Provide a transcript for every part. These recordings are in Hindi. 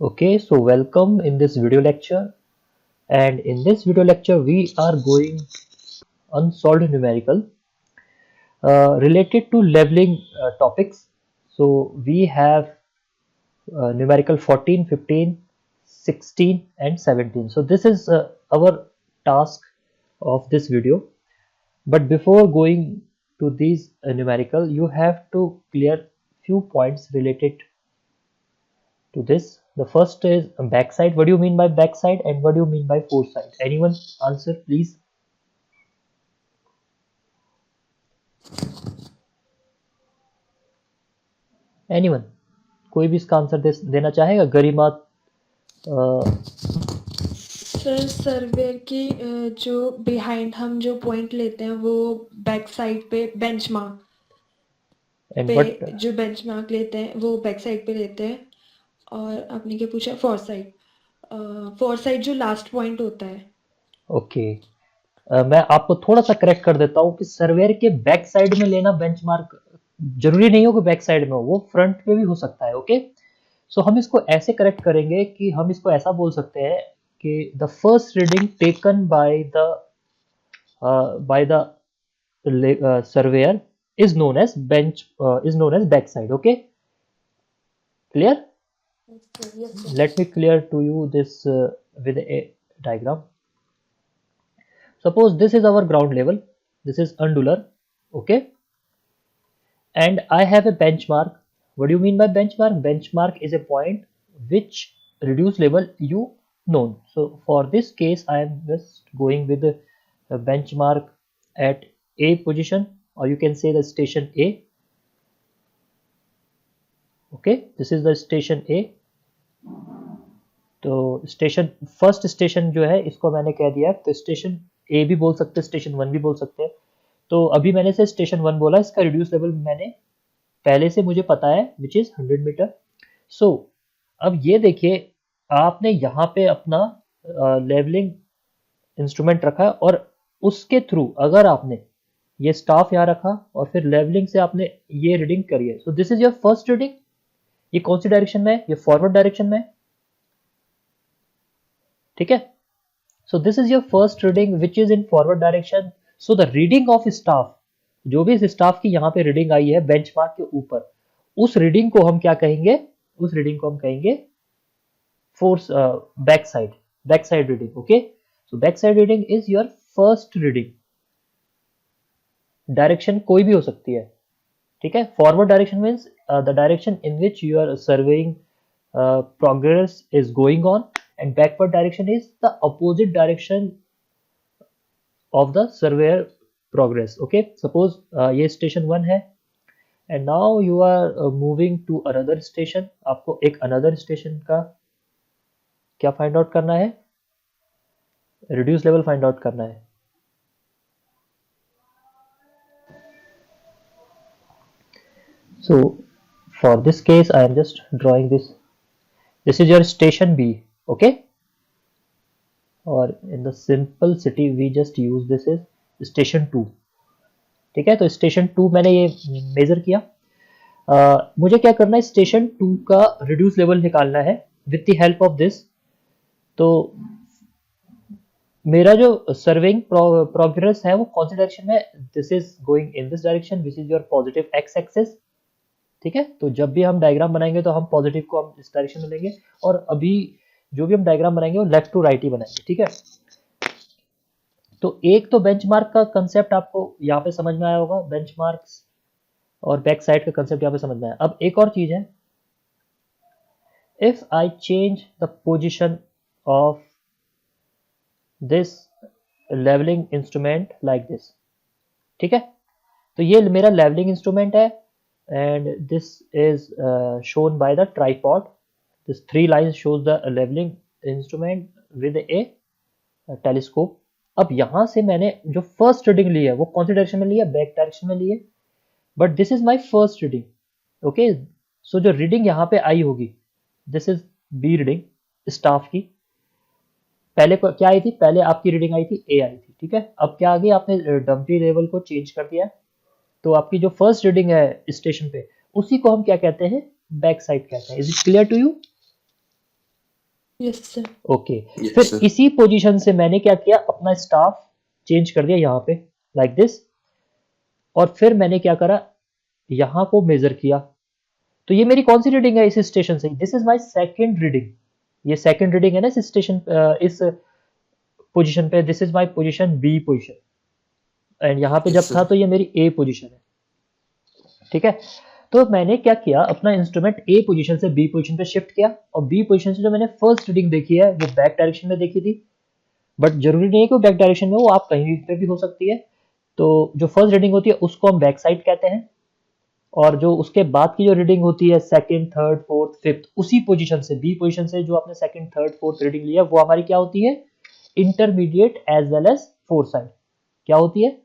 Okay, so welcome in this video lecture, and in this video lecture we are going unsolved numerical related to leveling topics. So we have numerical 14, 15, 16 and 17. So this is our task of this video. But before going to these numerical, you have to clear few points related to this. The first is backside. What do you mean by backside and what do you mean by foresight? Anyone answer please? Anyone? कोई भी इसका आंसर देना चाहेगा? गरिमा सर सर्वेयर की जो बिहाइंड हम जो पॉइंट लेते हैं वो बैक साइड पे बेंचमार्क एंड पे व्हाट? जो बेंचमार्क लेते हैं वो बैक साइड पे लेते हैं। और आपने क्या पूछा? फोर साइड जो लास्ट पॉइंट होता है। ओके, मैं आपको थोड़ा सा करेक्ट कर देता हूँ कि सर्वेयर के बैक साइड में लेना बेंचमार्क जरूरी नहीं हो कि बैक साइड में हो, वो फ्रंट पे भी हो सकता है। ओके, सो हम इसको ऐसे करेक्ट करेंगे कि हम इसको ऐसा बोल सकते हैं कि the first reading taken by the surveyor is known as back side. Okay, clear? Yes, sir. Let me clear to you this with a diagram. Suppose this is our ground level, this is undular. Okay, and I have a benchmark. What do you mean by benchmark? Benchmark is a point which reduce level you known. So for this case I am just going with the benchmark at A position, or you can say the station A. Okay, this is the station A. तो स्टेशन फर्स्ट स्टेशन जो है इसको मैंने कह दिया, तो स्टेशन ए भी बोल सकते हैं, स्टेशन वन भी बोल सकते हैं। तो अभी मैंने से स्टेशन वन बोला, इसका रिड्यूस लेवल मैंने पहले से मुझे पता है विच इज 100 मीटर। सो अब ये देखिए, आपने यहाँ पे अपना लेवलिंग इंस्ट्रूमेंट रखा और उसके थ्रू अगर आपने ये स्टाफ यहाँ रखा और फिर लेवलिंग से आपने ये रीडिंग करी है, so this is your first reading. ये कौन सी डायरेक्शन में है? ये फॉरवर्ड डायरेक्शन में है, ठीक है। So this is your first reading which is in forward direction. So the reading of staff, जो भी इस स्टाफ की यहाँ पे रीडिंग आई है बेंचमार्क के ऊपर, उस रीडिंग को हम क्या कहेंगे? उस रीडिंग को हम कहेंगे force back side reading. Okay, so back side reading is your first reading. Direction कोई भी हो सकती है, ठीक है। Forward direction means the direction in which you are surveying progress is going on, and backward direction is the opposite direction of the surveyor progress. Okay, suppose ये station 1 है and now you are moving to another station. आपको एक another station का क्या find out करना है? reduce level find out करना है। So for this case I am just drawing this. This is your station B. Okay, और in the simple city we just use this is station 2। ठीक है, तो स्टेशन 2 मैंने ये मेजर किया। मुझे क्या करना है? स्टेशन 2 का रिड्यूस लेवल निकालना है with the help of this. तो मेरा जो सर्विंग प्रोग्रेस है वो कौन सी डायरेक्शन में? This is going in this direction which is your positive x axis. ठीक है, तो जब भी हम डायग्राम बनाएंगे तो हम पॉजिटिव को हम इस डायरेक्शन में लेंगे, और अभी जो भी हम डायग्राम बनाएंगे वो लेफ्ट टू राइट ही बनाएंगे। ठीक है, तो एक तो बेंचमार्क का कंसेप्ट आपको यहाँ पे समझ में आया होगा, बेंचमार्क्स और बैक साइड का कंसेप्ट यहाँ पे समझ में आया। अब एक और चीज है, if I change the position of this levelling instrument like this. ठीक है, तो ये मेरा लेवलिंग इंस्ट्रूमेंट है and this is shown by the tripod. This 3 lines shows the levelling instrument with a telescope. अब यहां से मैंने जो फर्स्ट रीडिंग ली है वो कौन सी डायरेक्शन में ली है? बैक डायरेक्शन में ली है, but this is my first reading. Okay, so जो रीडिंग यहाँ पे आई होगी, this is B reading staff की। पहले क्या आई थी? पहले आपकी रीडिंग आई थी ए आई थी। ठीक है, अब क्या आ गई? आपने डम्पी लेवल को चेंज कर दिया, तो आपकी जो फर्स्ट रीडिंग है स्टेशन पे, उसी को हम क्या कहते हैं? बैक साइड कहते हैं। Is it clear to you? Yes sir. Okay, yes फिर सर। इसी पोजीशन से मैंने क्या किया, अपना स्टाफ चेंज कर दिया यहाँ पे लाइक दिस, और फिर मैंने क्या करा, यहाँ को मेजर किया। तो ये मेरी कौन सी रीडिंग है इस स्टेशन से, this is my second reading, ये सेकंड रीडिंग है ना इस स्टेशन, इस पोजीशन पे, this is my position B position, and यहाँ पे यस जब था सर। तो ये मेरी ए पोजीशन है, ठीक है। तो मैंने क्या किया, अपना इंस्ट्रूमेंट ए पोजीशन से बी पोजीशन पे शिफ्ट किया, और बी पोजीशन से जो मैंने फर्स्ट रीडिंग देखी है वो बैक डायरेक्शन में देखी थी, बट जरूरी नहीं है कि वो बैक डायरेक्शन में हो, आप कहीं पे भी हो सकती है। तो जो फर्स्ट रीडिंग होती है उसको हम बैक साइड कहते हैं, और जो उसके बाद की जो रीडिंग होती है सेकंड, थर्ड, फोर्थ, फिफ्थ, उसी पोजीशन से बी पोजीशन से जो आपने सेकंड, थर्ड, फोर्थ रीडिंग लिया वो हमारी क्या होती है, intermediate as well as fore side. क्या होती है,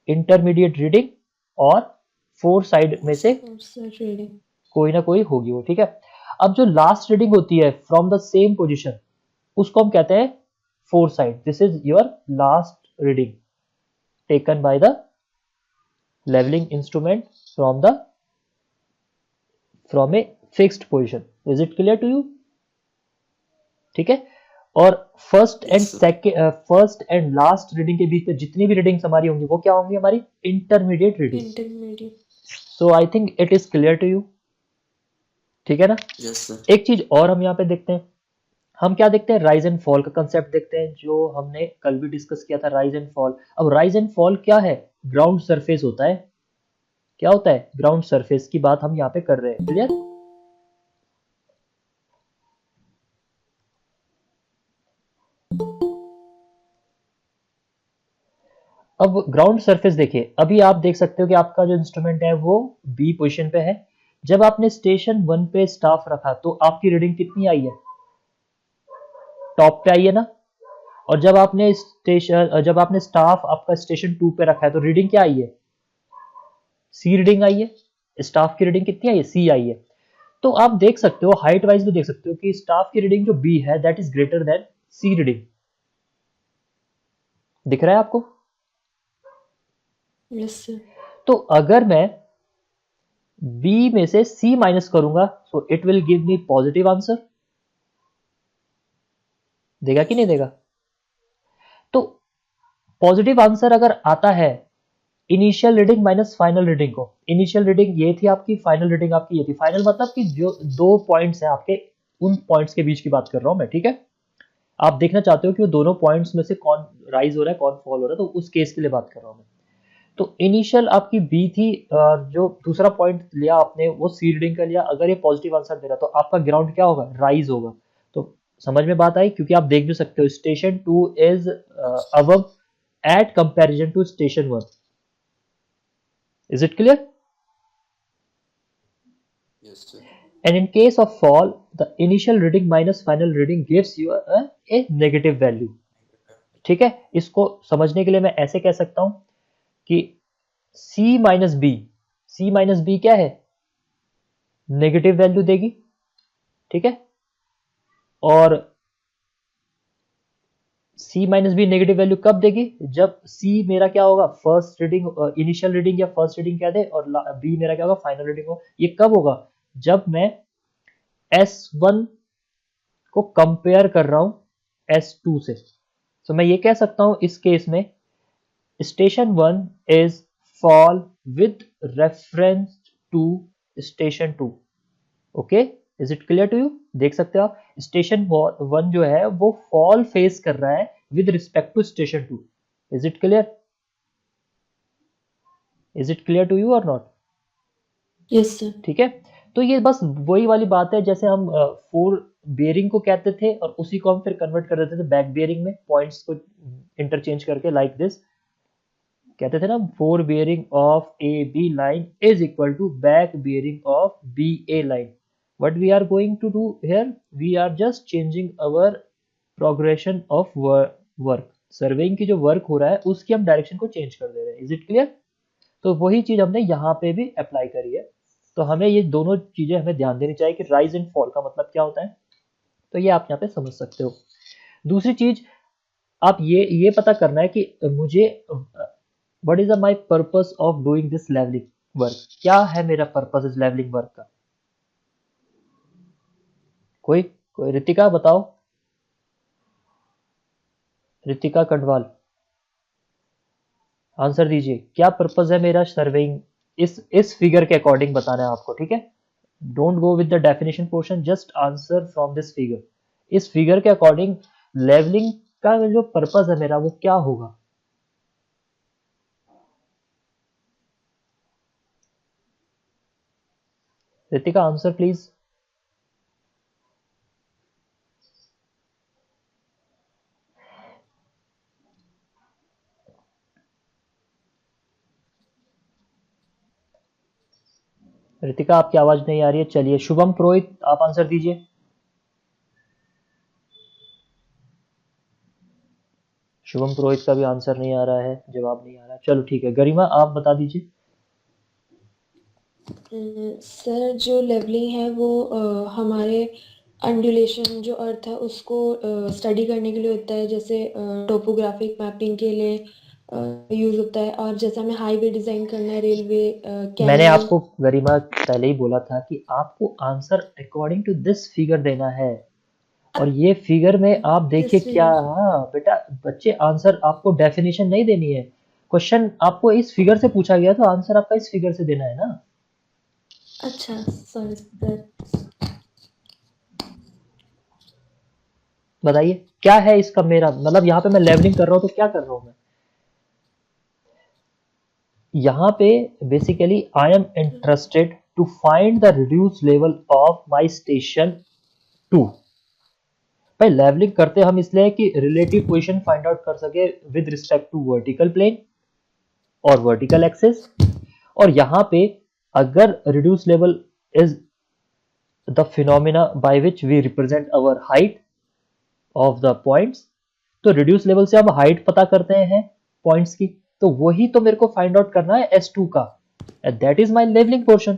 इंटरमीडिएट रीडिंग, और फोर साइड में से सर रीडिंग। कोई ना कोई होगी वो, ठीक है। अब जो लास्ट रीडिंग होती है फ्रॉम द सेम पोजीशन, उसको हम कहते हैं fore side, this is your last reading taken by the levelling instrument from a fixed position. Is it clear to you, ठीक है। और first and yes sir. Second, first and last reading के बीच में जितनी भी रीडिंग्स हमारी होंगी वो क्या होंगी, हमारी intermediate readings. Intermediate. So I think it is clear to you, ठीक है ना। Yes sir. एक चीज और हम यहाँ पे देखते हैं, हम क्या देखते हैं, राइज एंड फॉल का कंसेप्ट देखते हैं, जो हमने कल भी डिस्कस किया था, राइज एंड फॉल। अब राइज एंड फॉल क्या है, ग्राउंड सरफेस होता है, क्या होता है, ग्राउंड सरफेस की बात हम यहाँ पे कर रहे हैं, क्लियर। अब ग्राउंड सरफेस देखिए, अभी आप देख सकते हो कि आपका जो इंस्ट्रूमेंट है वो बी पोजीशन पे है। जब आपने स्टेशन 1 पे स्टाफ रखा तो आपकी रीडिंग कितनी आई है, टॉप पे आई है ना। और जब आपने स्टाफ आपका स्टेशन 2 पे रखा है तो रीडिंग क्या आई है, सी रीडिंग आई है। स्टाफ की रीडिंग कितनी आई है, सी आई है। तो आप देख सकते हो, हाइट वाइज भी देख सकते हो कि स्टाफ की रीडिंग जो बी है that is greater than C reading, दिख रहा है आपको। Yes sir. तो अगर मैं बी में से सी माइनस करूंगा so it will give me positive answer, देगा कि नहीं देगा। तो पॉजिटिव आंसर अगर आता है initial reading minus final reading को, इनिशियल रीडिंग ये थी आपकी, फाइनल रीडिंग आपकी ये थी। फाइनल मतलब कि जो दो पॉइंट्स हैं आपके, उन पॉइंट्स के बीच की बात कर रहा हूं मैं, ठीक है। आप देखना चाहते हो कि वो दोनों पॉइंट्स में से कौन राइज हो रहा है कौन फॉल हो रहा है, तो उस केस के लिए बात कर रहा हूं मैं। तो इनिशियल आपकी बी थी, और जो दूसरा पॉइंट लिया आपने वो सी रीडिंग का लिया। अगर ये पॉजिटिव आंसर दे रहा तो आपका ग्राउंड क्या होगा, राइज होगा। तो समझ में बात आई, क्योंकि आप देख भी सकते हो station 2 is above at comparison to station 1। Is it clear. Yes sir. And in case of fall, the initial reading minus final reading gives you a negative value, ठीक है। इसको समझने के लिए मैं ऐसे कह सकता हूं कि C minus B, C minus B क्या है, नेगेटिव वैल्यू देगी, ठीक है। और C minus B negative value कब देगी, जब C मेरा क्या होगा, फर्स्ट रीडिंग, इनिशियल रीडिंग या फर्स्ट रीडिंग क्या दे, और B मेरा क्या होगा, फाइनल रीडिंग हो। ये कब होगा, जब मैं S1 को कंपेयर कर रहा हूं S2 से। तो मैं ये कह सकता हूं इस केस में station 1 is fall with reference to station 2। Okay, is it clear to you. देख सकते हो आप, स्टेशन 1 जो है वो फॉल फेस कर रहा है with respect to station 2। Is it clear, is it clear to you और नॉट। Yes sir. ठीक है। तो ये बस वही वाली बात है, जैसे हम फोर बेयरिंग को कहते थे और उसी को हम फिर कन्वर्ट कर देते थे बैक बेयरिंग में, पॉइंट्स को इंटरचेंज करके लाइक दिस। कहते थे ना, fore bearing of A B line is equal to back bearing of B A line. what we are going to do here, we are just changing our progression of work, surveying की जो वर्क हो रहा है उसकी हम डायरेक्शन को चेंज कर दे रहे हैं। Is it clear. तो वही चीज हमने यहाँ पे भी अप्लाई करी है। तो हमें ये दोनों चीजें हमें ध्यान देनी चाहिए कि राइज एंड फॉल का मतलब क्या होता है। तो ये आप यहाँ पे समझ सकते हो। दूसरी चीज, आप ये पता करना है कि मुझे what is my purpose of doing this levelling work, क्या है मेरा पर्पस इस लेवलिंग वर्क का। कोई कोई रितिका बताओ, रितिका कंडवाल आंसर दीजिए, क्या पर्पस है मेरा सर्वेइंग, इस फिगर के अकॉर्डिंग बताना है आपको, ठीक है। Don't go with the definition portion, just answer from this figure. इस फिगर के अकॉर्डिंग लेवलिंग का जो पर्पस है मेरा वो क्या होगा। Ritika answer please. रितिका आपकी आवाज नहीं आ रही है, चलिए शुभम पुरोहित आप आंसर दीजिए। शुभम पुरोहित का भी आंसर नहीं आ रहा है, जवाब नहीं आ रहा है, चलो ठीक है, गरिमा आप बता दीजिए। सर जो लेवलिंग है वो हमारे अंडुलेशन जो अर्थ है उसको स्टडी करने के लिए होता है, जैसे टोपोग्राफिक मैपिंग के लिए यूज होता है, और जैसे हमें हाईवे डिजाइन करना है, रेलवे, मैंने कैनल। आपको गरिमा पहले ही बोला था कि आपको answer according to this figure देना है, और ये फिगर में आप देखिए दिस क्या, फिगर। हाँ बेटा बच्चे आंसर आपको डेफिनेशन नहीं देनी है, क्वेश्चन आपको इस फिगर से पूछा गया तो आंसर आपका इस फिगर से देना है ना। अच्छा सॉरी सर। बताइए क्या है इसका, मेरा मतलब यहाँ पे मैं लेवलिंग कर रहा हूँ तो क्या कर रहा हूँ मैं यहाँ पे, basically I am interested to find the reduce level of my station 2। भाई लेवलिंग करते हम इसलिए कि रिलेटिव पोजीशन फाइंड आउट कर सके with respect to vertical plane और वर्टिकल एक्सिस, और यहाँ पे अगर reduce level is the phenomena by which we represent our height of the points, तो रिड्यूस लेवल से हम हाइट पता करते हैं पॉइंट्स की, तो वही तो मेरे को फाइंड आउट करना है S2 का, and that is my leveling portion.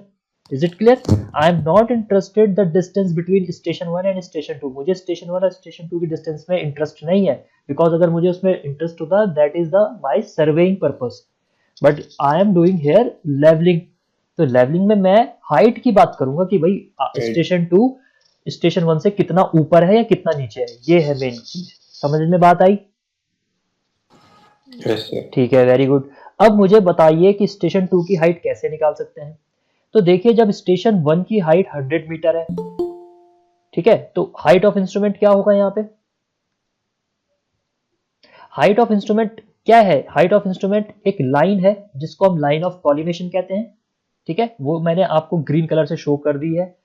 Is it clear? I am not interested the distance between station 1 and station 2. मुझे station 1 और station 2 की डिस्टेंस में इंटरेस्ट नहीं है, बिकॉज अगर मुझे उसमें इंटरेस्ट होता that is the my surveying purpose, but I am doing here levelling. तो लेवलिंग में मैं हाइट की बात करूंगा कि भाई स्टेशन 2 स्टेशन 1 से कितना ऊपर है या कितना नीचे है, ये है मेन चीज। समझ में बात आई? Yes sir. ठीक है, वेरी गुड। अब मुझे बताइए कि स्टेशन 2 की हाइट कैसे निकाल सकते हैं। तो देखिए जब स्टेशन 1 की हाइट 100 मीटर है, ठीक है, तो हाइट ऑफ इंस्ट्रूमेंट क्या होगा यहाँ पे, हाइट ऑफ इंस्ट्रूमेंट क्या है, हाइट ऑफ इंस्ट्रूमेंट एक लाइन है जिसको हम लाइन ऑफ कॉलिमेशन कहते हैं, ठीक है, वो मैंने आपको ग्रीन कलर से शो कर दी है।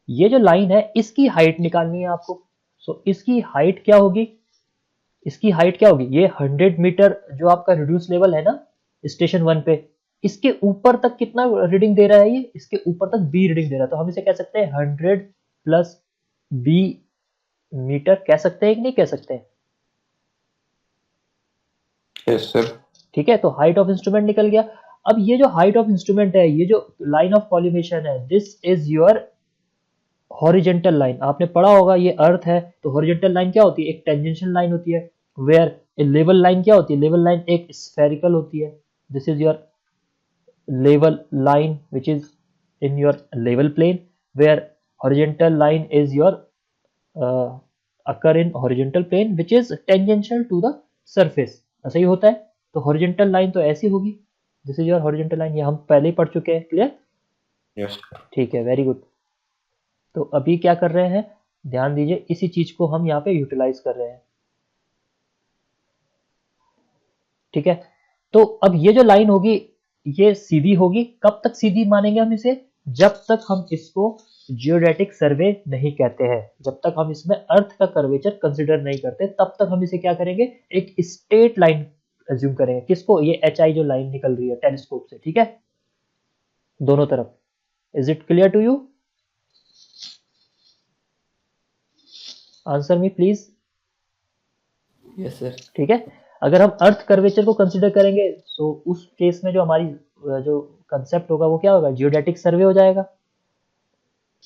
ये जो लाइन है इसकी हाइट निकालनी है आपको। सो इसकी हाइट क्या होगी, इसकी हाइट क्या होगी, ये 100 मीटर जो आपका रिड्यूस लेवल है ना स्टेशन 1 पे, इसके ऊपर तक कितना रीडिंग दे रहा है, ये इसके ऊपर तक बी रीडिंग दे रहा है, तो हम इसे कह सकते हैं 100 प्लस बी मीटर, कह सकते हैं कि नहीं कह सकते हैं? Yes sir. ठीक है, तो हाइट ऑफ इंस्ट्रूमेंट निकल गया। अब ये जो हाइट ऑफ इंस्ट्रूमेंट है, ये जो लाइन ऑफ कॉलिमेशन है, this is your horizontal line. आपने पढ़ा होगा ये अर्थ है, तो हॉरिजेंटल लाइन क्या होती है, एक टेंजेंशियल लाइन होती है, वेयर ए लेवल लाइन क्या होती है, लेवल लाइन एक स्फेरिकल होती है। This is your level line which is in your level plane, where horizontal line is your occur in horizontal plane which is tangential to the surface। ऐसा ही होता है, तो horizontal line तो ऐसी होगी, this is your horizontal line, ये हम पहले ही पढ़ चुके हैं, क्लियर? यस। ठीक है, वेरी गुड। तो अभी क्या कर रहे हैं, ध्यान दीजिए, इसी चीज को हम यहाँ पे यूटिलाइज कर रहे हैं, ठीक है। तो अब ये जो लाइन होगी ये सीधी होगी, कब तक सीधी मानेंगे हम इसे, जब तक हम इसको जियोडेटिक सर्वे नहीं कहते हैं, जब तक हम इसमें अर्थ का कर्वेचर कंसिडर नहीं करते, तब तक हम इसे क्या करेंगे, एक स्ट्रेट लाइन एज्यूम करेंगे। किसको, ये एच आई जो लाइन निकल रही है टेलीस्कोप से, ठीक है, दोनों तरफ। Is it clear to you? Answer me please. Yes sir. ठीक है, अगर हम अर्थ कर्वेचर को कंसिडर करेंगे तो उस केस में जो हमारी जो कंसेप्ट होगा वो क्या होगा, जियोडेटिक सर्वे हो जाएगा,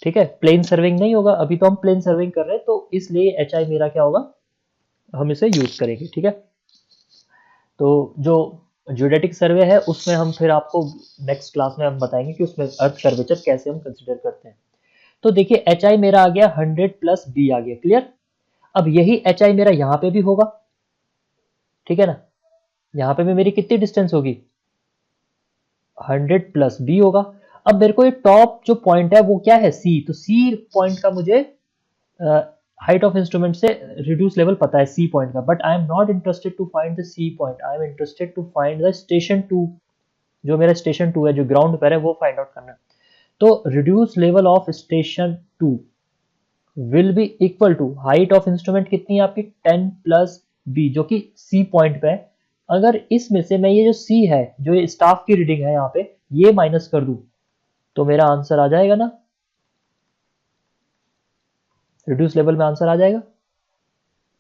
ठीक है, प्लेन सर्विंग नहीं होगा। अभी तो हम प्लेन सर्विंग कर रहे हैं, तो इसलिए एच आई मेरा क्या होगा, हम इसे यूज करेंगे, ठीक है। तो जो जियोडेटिक सर्वे है उसमें हम फिर आपको नेक्स्ट क्लास में हम बताएंगे कि उसमें अर्थ कर्वेचर कैसे हम कंसिडर करते हैं। तो देखिए एच आई मेरा आ गया 100 प्लस बी आ गया, क्लियर। अब यही एच आई मेरा यहाँ पे भी होगा, ठीक है ना, यहाँ पे भी मेरी कितनी डिस्टेंस होगी, 100 प्लस बी होगा। अब मेरे को ये टॉप जो पॉइंट है वो क्या है, सी, तो सी पॉइंट का मुझे हाइट ऑफ इंस्ट्रूमेंट से रिड्यूस लेवल पता है सी पॉइंट का, but I am not interested to find the C point, I am interested to find the station 2, जो मेरा स्टेशन 2 है, जो ग्राउंड पर है, वो फाइंड आउट करना है। तो reduce level of station 2 will be equal to height of instrument कितनी है आपकी 10 प्लस बी, जो कि सी पॉइंट पे है। अगर इसमें से मैं ये जो सी है, जो ये स्टाफ की रीडिंग है यहाँ पे, ये माइनस कर दूं तो मेरा आंसर आ जाएगा ना, रिड्यूस लेवल में आंसर आ जाएगा,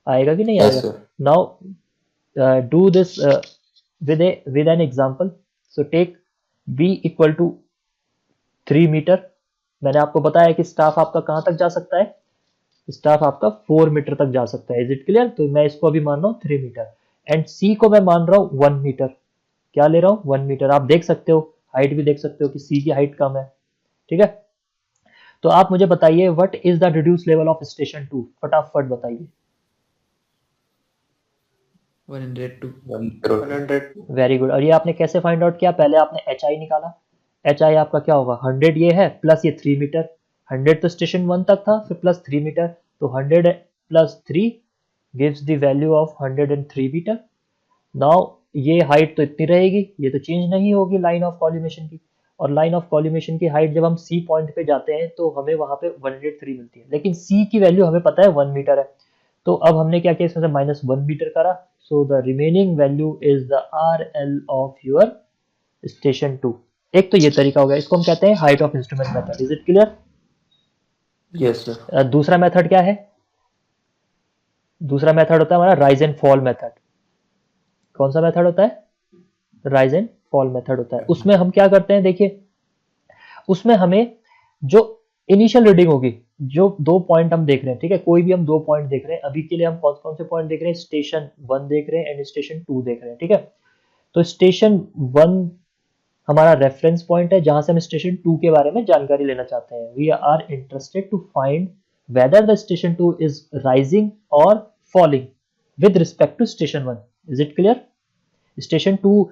आएगा कि नहीं Yes, आएगा। sir. Now do this with an example. So take b equal to 3 metre. मैंने आपको बताया कि स्टाफ आपका कहां तक जा सकता है, स्टाफ आपका 4 मीटर तक जा सकता है। Is it clear? तो मैं इसको अभी मान रहा हूँ 3 मीटर एंड सी को मैं मान रहा हूँ 1 मीटर। क्या ले रहा हूँ 1 मीटर। आप देख सकते हो, हाइट भी देख सकते हो कि सी की हाइट कम है, ठीक है। तो आप मुझे बताइए what is the reduce level of station 2, फटाफट बताइए। 102. 100. Very good. और ये आपने कैसे फाइंड आउट किया, पहले आपने एच आई निकाला, एच आई आपका क्या होगा 100 ये है प्लस ये 3 मीटर, 100 तो स्टेशन 1 तक था, फिर प्लस 3 मीटर, तो 100 plus 3 gives the value of 103 metre. Now ये हाइट तो इतनी रहेगी, ये तो चेंज नहीं होगी लाइन ऑफ कॉलिमेशन की, और लाइन ऑफ कॉलिमेशन की हाइट जब हम सी पॉइंट पे जाते हैं तो हमें वहां पे 103 मिलती है, लेकिन सी की वैल्यू हमें पता है 1 मीटर है। तो अब हमने क्या किया, इसमें से माइनस 1 मीटर करा, so the remaining value is the R L of your station 2। एक तो ये तरीका हो गया, इसको हम कहते हैं height of instrument method. Is it clear? Yes, sir. दूसरा मेथड क्या है, दूसरा मेथड होता है हमारा राइज एंड फॉल मेथड। कौन सा मेथड होता है, राइज एंड फॉल मेथड होता है। उसमें हम क्या करते हैं, देखिए उसमें हमें जो इनिशियल रीडिंग होगी, जो 2 पॉइंट हम देख रहे हैं, ठीक है, कोई भी हम 2 पॉइंट देख रहे हैं, अभी के लिए हम कौन कौन से पॉइंट देख रहे हैं, स्टेशन 1 देख रहे हैं एंड स्टेशन 2 देख रहे हैं, ठीक है। तो स्टेशन 1 हमारा रेफरेंस पॉइंट है जहां से हम स्टेशन 2 के बारे में जानकारी लेना चाहते हैं। We are interested to find whether the station 2 is rising और falling with respect to station 1। Is it clear? Station 2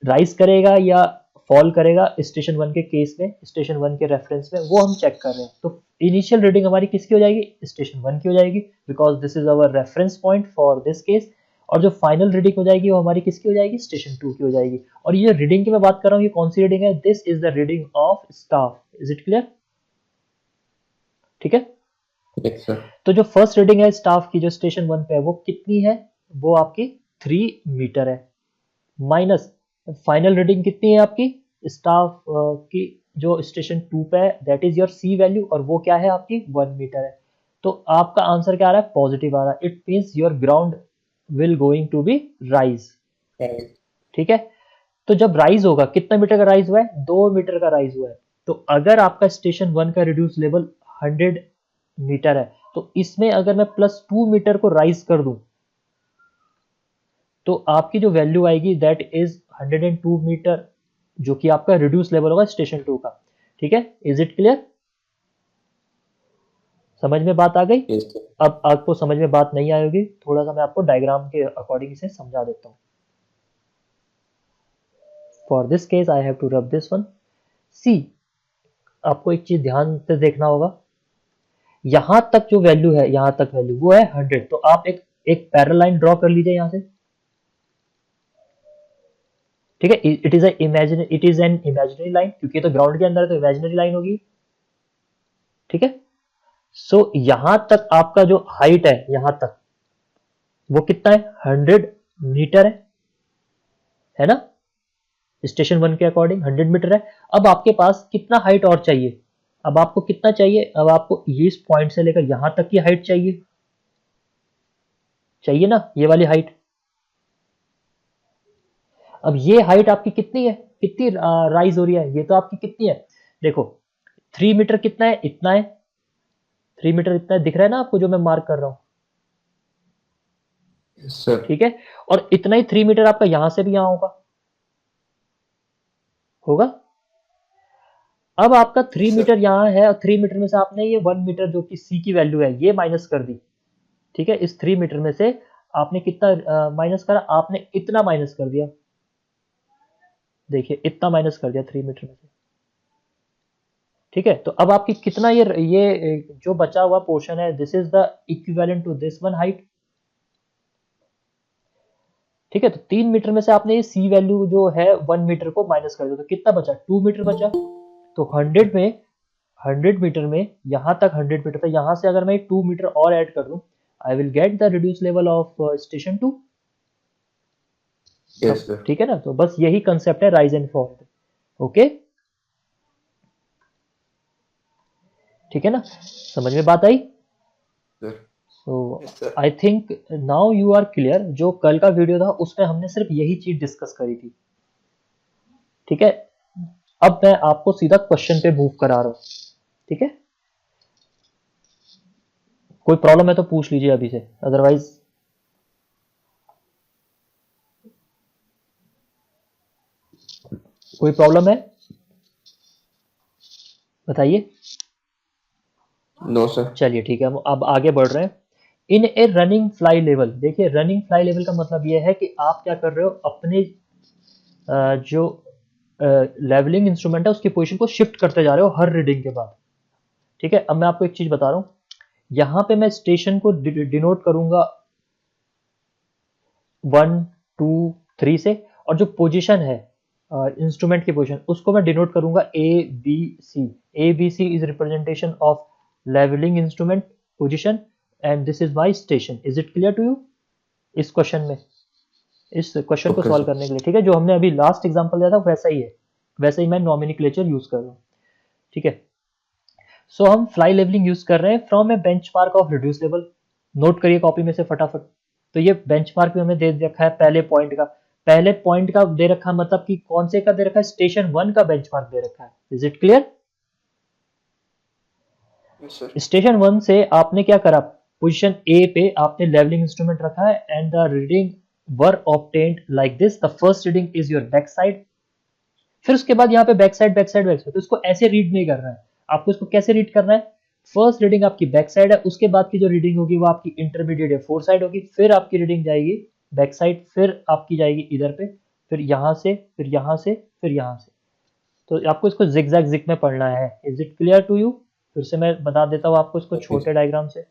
rise करेगा या फॉल करेगा स्टेशन 1 के केस में, स्टेशन 1 के रेफरेंस में, वो हम चेक कर रहे हैं। तो इनिशियल रीडिंग हमारी किसकी हो जाएगी, स्टेशन 1 की हो जाएगी, because this is our reference point for this case. और जो फाइनल रीडिंग हो जाएगी वो हमारी किसकी हो जाएगी, स्टेशन 2 की हो जाएगी। और ये रीडिंग की मैं बात कर रहा हूँ, ये कौन सी रीडिंग है, this is the reading of staff. Is it clear? ठीक है। Yes, sir. तो जो फर्स्ट रीडिंग है स्टाफ की, जो स्टेशन 1 पे है, वो कितनी है, वो आपकी 3 मीटर है, माइनस फाइनल रीडिंग कितनी है आपकी स्टाफ की जो स्टेशन 2 पे है, that is your C value, और वो क्या है आपकी 1 मीटर है। तो आपका आंसर क्या आ रहा है, पॉजिटिव आ रहा है। It means your ground will going to be rise. Right. ठीक है। तो जब राइज होगा, कितना मीटर का राइज हुआ है, 2 मीटर का राइज हुआ है। तो अगर आपका स्टेशन 1 का रिड्यूस लेवल 100 मीटर है, तो इसमें अगर मैं प्लस 2 मीटर को राइज कर दूं तो आपकी जो वैल्यू आएगी दैट इज 102 मीटर, जो कि आपका रिड्यूस लेवल होगा स्टेशन 2 का। ठीक है। Is it clear? समझ में बात आ गई? Yes, sir. अब आपको समझ में बात नहीं आई होगी, थोड़ा सा मैं आपको डायग्राम के अकॉर्डिंग इसे समझा देता हूं। For this case I have to rub this one. See, आपको एक चीज ध्यान से देखना होगा, यहां तक जो वैल्यू है, यहां तक वैल्यू वो है 100, तो आप एक पैरेलल लाइन ड्रॉ कर लीजिए यहां से। ठीक है। It is an imaginary line, क्योंकि तो ग्राउंड के अंदर है तो इमेजिनरी लाइन होगी। ठीक है। सो यहां तक आपका जो हाइट है, यहां तक वो कितना है, 100 मीटर है ना, स्टेशन 1 के अकॉर्डिंग 100 मीटर है। अब आपके पास कितना हाइट और चाहिए, अब आपको कितना चाहिए, अब आपको ये इस पॉइंट से लेकर यहां तक की हाइट चाहिए ना, ये वाली हाइट। अब ये हाइट आपकी कितनी है, कितनी राइज हो रही है, ये तो आपकी कितनी है, देखो 3 मीटर कितना है, इतना है, 3 मीटर इतना है, दिख रहा है ना आपको जो मैं मार्क कर रहा हूं। Yes, sir. ठीक है। और इतना ही 3 मीटर आपका यहां से भी यहां होगा। अब आपका 3 मीटर यहाँ है और 3 मीटर में से आपने ये 1 मीटर जो कि सी की वैल्यू है ये माइनस कर दी, ठीक है। इस 3 मीटर में से आपने कितना माइनस करा, आपने इतना माइनस कर दिया, देखिए इतना माइनस कर दिया 3 मीटर में से, ठीक है। तो अब आपकी कितना ये जो बचा हुआ पोर्शन है, this is the equivalent to this one height, ठीक है। तो 3 मीटर में से आपने ये सी वैल्यू जो है 1 मीटर को माइनस कर दिया, तो कितना बचा, 2 मीटर बचा। तो 100 मीटर में यहाँ तक 100 मीटर था, यहाँ से अगर मैं 2 मीटर और ऐड कर दूं, I will get the reduce level of station 2। Yes, sir. ठीक है ना। तो बस यही कंसेप्ट है राइज एंड फॉल, ओके, ठीक है ना, समझ में बात आई। Sir. So Yes, sir. I think now you are clear. जो कल का वीडियो था उसमें हमने सिर्फ यही चीज डिस्कस करी थी, ठीक है। अब मैं आपको सीधा क्वेश्चन पे मूव करा रहा हूं, ठीक है। कोई प्रॉब्लम है तो पूछ लीजिए अभी से, अदरवाइज कोई प्रॉब्लम है बताइए। No, sir. चलिए ठीक है, हम अब आगे बढ़ रहे हैं। इन ए रनिंग फ्लाई लेवल, देखिए रनिंग फ्लाई लेवल का मतलब ये है कि आप क्या कर रहे हो, अपने जो लेवलिंग इंस्ट्रूमेंट है उसकी पोजीशन को शिफ्ट करते जा रहे हो हर रीडिंग के बाद, ठीक है। अब मैं आपको एक चीज बता रहा हूं, यहां पे मैं स्टेशन को डिनोट करूंगा 1 2 3 से, और जो पोजीशन है इंस्ट्रूमेंट की पोजीशन उसको मैं डिनोट करूंगा A B C. A B C is representation of levelling instrument position and this is my station. Is it clear to you इस क्वेश्चन में, इस क्वेश्चन को Okay, सॉल्व sir. करने के लिए, ठीक है। जो हमने अभी लास्ट एग्जांपल दिया था वैसा ही है, वैसे ही मैं नॉमेनक्लेचर यूज कर रहा हूँ, ठीक है। सो हम फ्लाई लेवलिंग यूज कर रहे हैं from A benchmark of reduce level. Note करिए कॉपी में से फटाफट। तो ये बेंचमार्क भी हमें दे रखा है पहले पॉइंट का दे रखा है, मतलब कि कौन से का दे रखा है, स्टेशन 1 का बेंचमार्क दे रखा है। Is it clear. Yes, sir. Station 1 से आपने क्या करा, पोजीशन ए पे आपने लेवलिंग इंस्ट्रूमेंट रखा है and the reading were obtained like this. The first reading is your back side. फिर उसके बाद यहाँ पे बैक साइड तो इसको ऐसे रीड नहीं करना है आपको। इसको कैसे रीड करना है, फर्स्ट रीडिंग आपकी बैक साइड है, उसके बाद की जो रीडिंग होगी वो आपकी इंटरमीडिएट या फोर साइड होगी, फिर आपकी रीडिंग जाएगी बैक साइड, फिर आपकी जाएगी इधर पे, फिर यहाँ से, फिर यहाँ से, फिर यहाँ से। तो आपको इसको जिगजैग जिग में पढ़ना है। Is it clear to you. फिर से मैं बता देता हूँ आपको इसको Okay. छोटे डायग्राम से।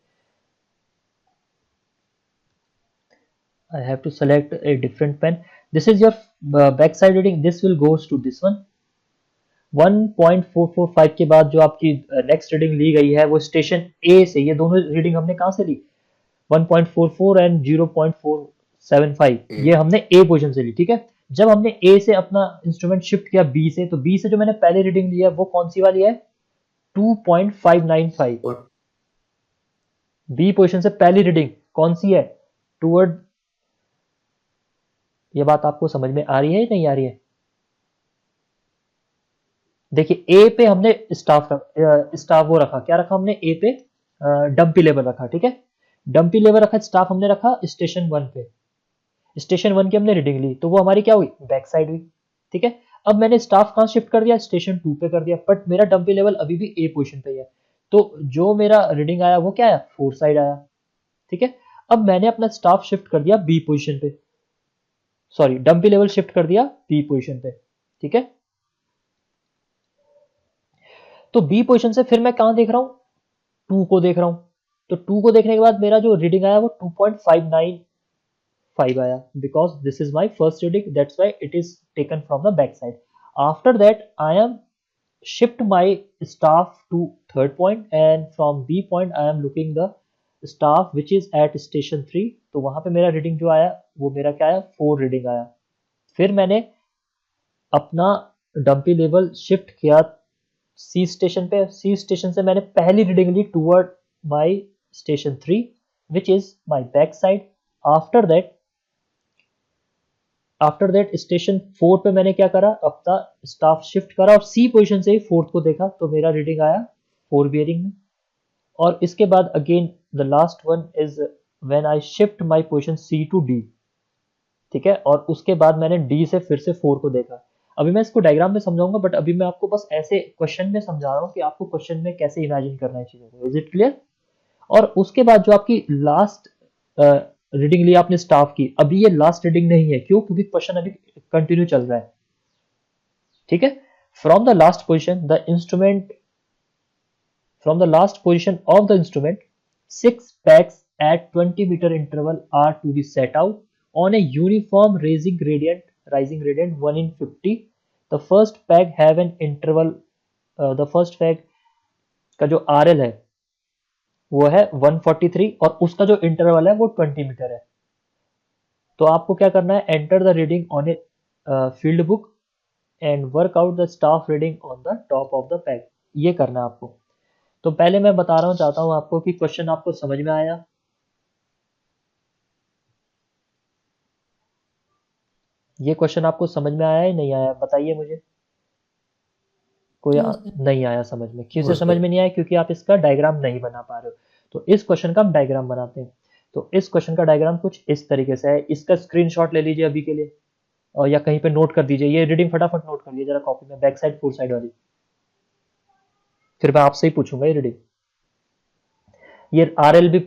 I have to select a different pen. This is your back side reading. This will goes to this one. 1.445 के बाद जो आपकी नेक्स्ट रीडिंग ली गई है वो स्टेशन ए से, ये दोनों रीडिंग हमने कहाँ से ली, 1.44 एंड 0.475, ये हमने ए पोजीशन से ली, ठीक है। जब हमने ए से अपना इंस्ट्रूमेंट शिफ्ट किया बी से, तो बी से जो मैंने पहले रीडिंग ली है वो कौन सी वाली है, 2.595। What? बी पोजीशन से पहली रीडिंग कौन सी है, टूवर्ड, ये बात आपको समझ में आ रही है या नहीं आ रही है। देखिए ए पे हमने स्टाफ वो रखा, क्या रखा हमने ए पे, डंपी लेवल रखा, ठीक है। डंपी लेवल रखा, स्टाफ हमने रखा स्टेशन 1 पे। स्टेशन 1 की हमने रीडिंग ली तो वो हमारी क्या हुई, बैक साइड हुई, ठीक है। अब मैंने स्टाफ कहाँ शिफ्ट कर दिया, स्टेशन 2 पे कर दिया, बट मेरा डंपी लेवल अभी भी ए पोजीशन पे है, तो जो मेरा रीडिंग आया वो क्या आया, फोर साइड आया, ठीक है। अब मैंने अपना स्टाफ शिफ्ट कर दिया बी पोजीशन पे, सॉरी डंपी लेवल शिफ्ट कर दिया बी पोजीशन पे, ठीक है। तो बी पोजीशन से फिर मैं कहां देख रहा हूं, 2 को देख रहा हूं। तो 2 को देखने के बाद मेरा जो रीडिंग आया वो 2.595 आया, because this is my first reading, that's why it is taken from the back side. After that I am shift my staff to third point and from B point I am looking the staff which is at station 3। तो वहां पे मेरा रीडिंग जो आया वो मेरा क्या आया, 4 रीडिंग आया। फिर मैंने अपना डंपी लेवल शिफ्ट किया सी स्टेशन पे, सी स्टेशन से मैंने पहली रीडिंग ली toward my station 3 which is my back side. After that station 4 पे मैंने क्या करा, अपना स्टाफ शिफ्ट करा और सी पोजीशन से ही फोर्थ को देखा, तो मेरा रीडिंग आया 4 बियरिंग में। और इसके बाद again the last one is when I shift my position C to D, ठीक है। और उसके बाद मैंने डी से फिर से 4 को देखा। अभी मैं इसको डायग्राम में समझाऊंगा, बट अभी मैं आपको बस ऐसे क्वेश्चन में समझा रहा हूँ कि आपको क्वेश्चन में कैसे इमेजिन करना है चीज़ों को। Is it clear? और उसके बाद जो आपकी लास्ट रीडिंग ली आपने स्टाफ की, अभी ये लास्ट रीडिंग नहीं है। क्यों? क्योंकि क्वेश्चन अभी कंटिन्यू चल रहा है। ठीक है। From the last position the instrument From the last position of the instrument, 6 pegs at 20 meter interval are to be set out on a uniform rising gradient 1 in 50. The first peg have an interval, the first peg का जो RL है वो है 143 और उसका जो इंटरवल है वो 20 मीटर है। तो आपको क्या करना है, enter the reading on a field book and work out the staff reading on the top of the peg. ये करना है आपको। तो पहले मैं बता रहा हूँ, चाहता हूँ आपको कि क्वेश्चन आपको समझ में आया? ये क्वेश्चन आपको समझ में आया या नहीं आया, बताइए मुझे। कोई नो सर। नहीं आया समझ में? क्यों से No, समझ sir. में नहीं आया? क्योंकि आप इसका डायग्राम नहीं बना पा रहे हो। तो इस क्वेश्चन का हम डायग्राम बनाते हैं। तो इस क्वेश्चन का डायग्राम कुछ इस तरीके से है। इसका स्क्रीनशॉट ले लीजिए अभी के लिए, और या कहीं पे नोट कर दीजिए। ये रीडिंग फटाफट नोट कर लीजिए जरा कॉपी में, बैक साइड फोर साइड वाली। फिर मैं आपसे ही पूछूंगा ये रीडिंग। ये RL भी,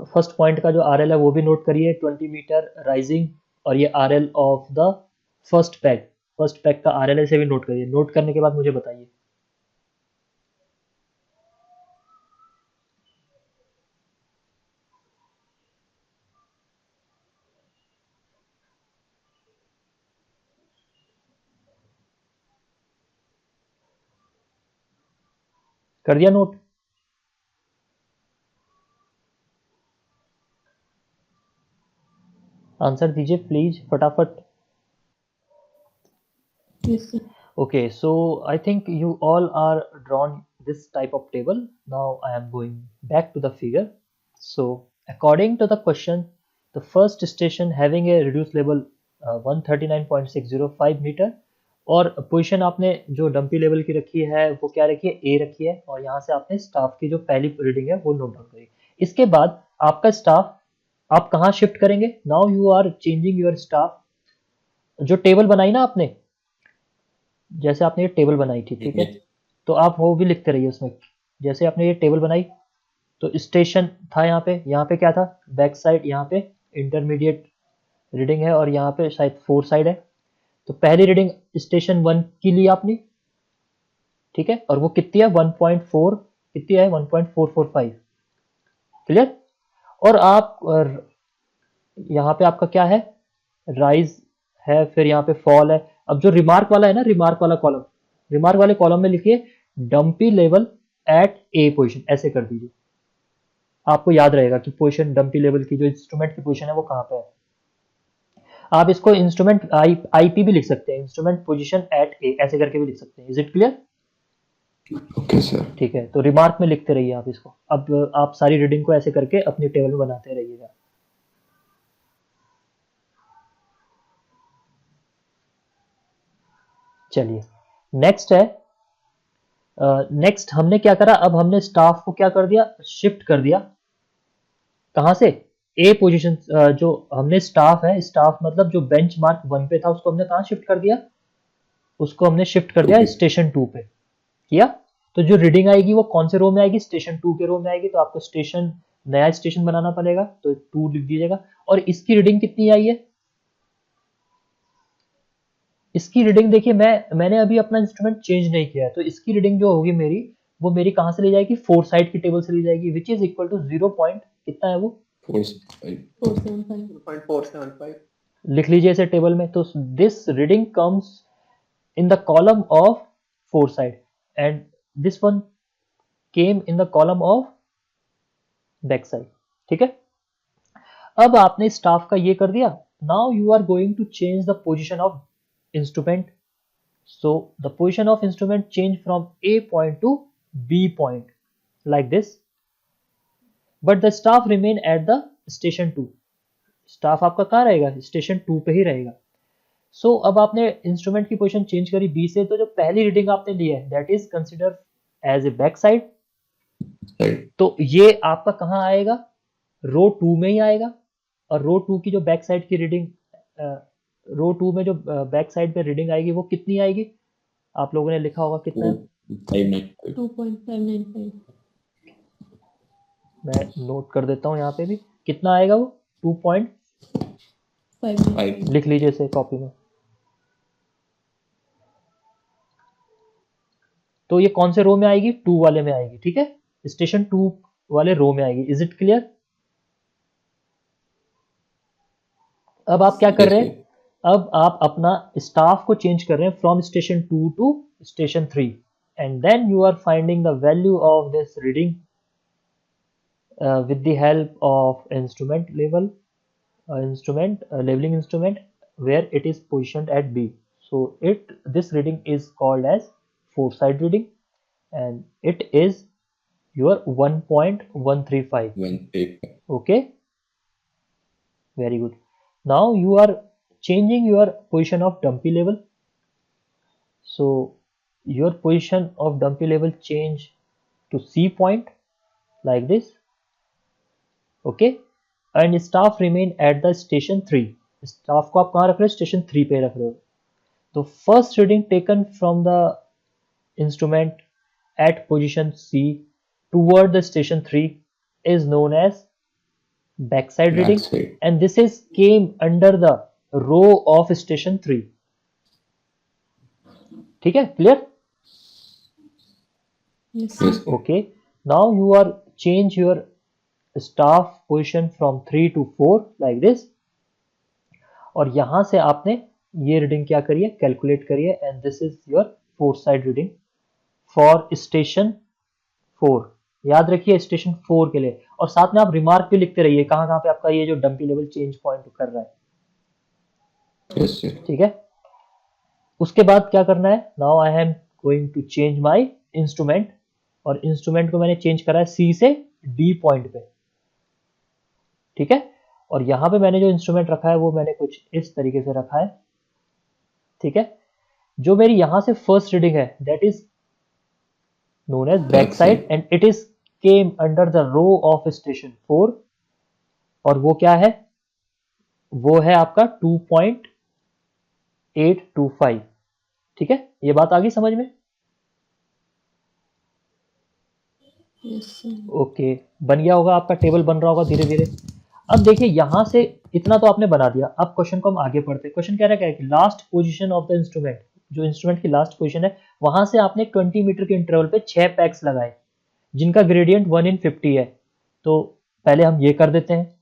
फर्स्ट पॉइंट का जो RL है वो भी नोट करिए, 20 मीटर राइजिंग। और ये RL of the first peg का RL ऐसे भी नोट करिए। नोट करने के बाद मुझे बताइए। कर दिया नोट? आंसर दीजिए प्लीज फटाफट। Yes sir. Okay, so I think you all are drawn this type of table. Now I am going back to the figure. So according to the question, the first station having a reduced level 139.605 metre, और पोजीशन आपने जो डंपी लेवल की रखी है वो क्या रखी है, A रखी है। और यहाँ से आपने स्टाफ की जो पहली रीडिंग है वो नोट डाउन करी। इसके बाद आपका स्टाफ आप कहाँ शिफ्ट करेंगे? Now you are changing your staff. जो टेबल बनाई ना आपने, जैसे आपने ये टेबल बनाई थी, ठीक है, तो आप वो भी लिखते रहिए उसमें। जैसे आपने ये टेबल बनाई तो स्टेशन था यहाँ पे क्या था, बैक साइड, यहाँ पे इंटरमीडिएट रीडिंग है, और यहाँ पे शायद फोर साइड है। तो पहली रीडिंग स्टेशन 1 की ली आपने, ठीक है, और वो कितनी है 1.4, कितनी है 1.445। क्लियर? और आप यहाँ पे आपका क्या है, राइज है, फिर यहाँ पे फॉल है। अब जो रिमार्क वाला है ना, रिमार्क वाला कॉलम, रिमार्क वाले कॉलम में लिखिए डंपी लेवल एट ए पोजीशन, ऐसे कर दीजिए। आपको याद रहेगा कि पोजीशन डंपी लेवल की जो इंस्ट्रूमेंट की पोजीशन है वो कहाँ पे है। आप इसको इंस्ट्रूमेंट आईपी भी लिख सकते हैं, इंस्ट्रूमेंट पोजीशन एट ए, ऐसे करके भी लिख सकते हैं। Is it clear? Okay, sir. ठीक है, तो रिमार्क में लिखते रहिए आप इसको। अब आप सारी रीडिंग को ऐसे करके अपनी टेबल में बनाते रहिएगा। चलिए नेक्स्ट है, नेक्स्ट हमने क्या करा, अब हमने स्टाफ को क्या कर दिया, शिफ्ट कर दिया। कहां से? ए पोजीशन, जो हमने स्टाफ है, स्टाफ मतलब जो बेंच मार्क 1 पे था उसको हमने कहां शिफ्ट कर दिया, उसको हमने शिफ्ट कर दिया स्टेशन 2 पे। किया? तो जो रीडिंग आएगी वो कौन से रो में आएगी, स्टेशन 2 के रो में आएगी। तो आपको स्टेशन, नया स्टेशन बनाना पड़ेगा, तो 2 लिख दीजिएगा। और इसकी रीडिंग कितनी आई है, इसकी रीडिंग देखिए, मैंने अभी अपना इंस्ट्रूमेंट चेंज नहीं किया है, तो इसकी रीडिंग जो होगी मेरी, वो मेरी कहां से ली जाएगी, फोर साइड की टेबल से ली जाएगी, which is equal to 0 point, कितना है वो, 475। 4.475. लिख लीजिए इसे टेबल में। तो this reading comes in the column of fore side and this one came in the column of back side. ठीक है, अब आपने स्टाफ का ये कर दिया। Now you are going to change the position of instrument. So the position of instrument change from A point to B point like this, but the staff remain at the station 2. Staff आपका कहाँ रहेगा, स्टेशन 2 पे ही रहेगा। So अब आपने इंस्ट्रूमेंट की पोजीशन चेंज करी B से, तो जो पहली रीडिंग आपने ली है that is consider as a back side. तो ये आपका कहाँ आएगा, रो 2 में ही आएगा। और रो 2 की जो बैक साइड की रीडिंग रो 2 में जो बैक साइड पे रीडिंग आएगी वो कितनी आएगी? आप लोगों ने लिखा होगा कितना है? 595. 2.595 मैं नोट कर देता हूँ यहाँ पे भी, कितना आएगा वो? 2.5 5. लिख लीजिए इसे कॉपी में। तो ये कौन से रो में आएगी? 2 वाले में आएगी, ठीक है, स्टेशन 2 वाले रो में आएगी। Is it clear? अब आप क्या कर Yes, रहे sir. हैं? अब आप अपना स्टाफ को चेंज कर रहे हैं from station 2 to station 3 and then you are finding the value of this reading with the help of instrument leveling instrument where it is positioned at B. So this reading is called as four-side reading and it is your 1.135. 185. Okay, very good. Now you are changing your position of dumpy level. So your position of dumpy level change to C point like this. Okay, and staff remain at the station 3. Staff को आप कहाँ रख रहे हो? स्टेशन 3 पे रख रहे हो। तो first reading taken from the instrument at position C toward the station 3 is known as backside reading, Backside. and this is came under the row of station 3. ठीक है, clear? Yes. Yes, sir. Okay, now you are change your staff position from 3 to 4 like this, और यहां से आपने ये रीडिंग क्या करिए? कैलकुलेट करिए, and this is your four side reading for station 4। याद रखिए स्टेशन 4 के लिए, और साथ में आप रिमार्क भी लिखते रहिए कहाँ कहाँ पे आपका ये जो डंपी लेवल चेंज पॉइंट कर रहा है, Yes, sir. ठीक है। उसके बाद क्या करना है? Now I am going to change my instrument, और इंस्ट्रूमेंट को मैंने चेंज करा है सी से डी पॉइंट पे, ठीक है। और यहां पे मैंने जो इंस्ट्रूमेंट रखा है वो मैंने कुछ इस तरीके से रखा है, ठीक है। जो मेरी यहां से फर्स्ट रीडिंग है that is known as backside and it is came under the row of station 4, और वो क्या है? वो है आपका 2.825, ठीक है। ये बात आ गई समझ में? Yes, sir. ओके, बन गया होगा, आपका टेबल बन रहा होगा धीरे धीरे। अब देखिए यहां से इतना तो आपने बना दिया, अब क्वेश्चन को हम आगे पढ़ते हैं। क्वेश्चन कह रहा है कि last position of the instrument, जो इंस्ट्रूमेंट की लास्ट पोजीशन है वहां से आपने 20 मीटर के इंटरवल पे 6 पैक्स लगाए जिनका ग्रेडियंट 1/50 है। तो पहले हम ये कर देते हैं।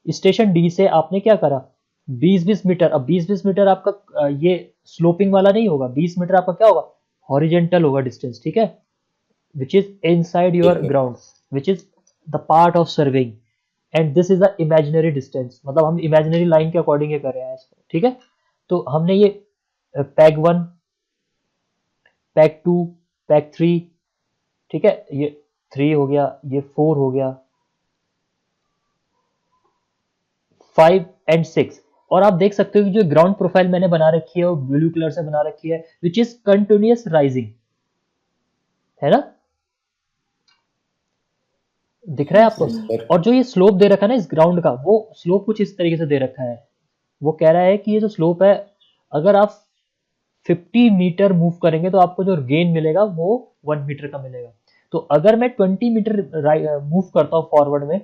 स्टेशन डी से आपने क्या करा? 20-20 मीटर। अब 20-20 मीटर आपका ये स्लोपिंग वाला नहीं होगा, 20 मीटर आपका क्या होगा? हॉरिजेंटल होगा डिस्टेंस, ठीक है, which is inside your ground, which is the part of surveying, and this is a imaginary distance, मतलब हम इमेजिनरी लाइन के अकॉर्डिंग ये कर रहे हैं, ठीक है। तो हमने ये पैग 1, पैग 2, पैग 3, ठीक है, ये 3 हो गया, ये 4 हो गया, 5 एंड 6। और आप देख सकते हो कि जो ग्राउंड प्रोफाइल मैंने बना रखी है वो ब्लू कलर से बना रखी है, विच इज कंटिन्यूअस राइजिंग, है ना, दिख रहा है आपको? Yes, sir. और जो ये स्लोप दे रखा है ना इस ग्राउंड का, वो स्लोप कुछ इस तरीके से दे रखा है। वो कह रहा है कि ये जो स्लोप है अगर आप 50 मीटर मूव करेंगे तो आपको जो गेन मिलेगा वो 1 मीटर का मिलेगा। तो अगर मैं 20 मीटर मूव करता हूँ फॉरवर्ड में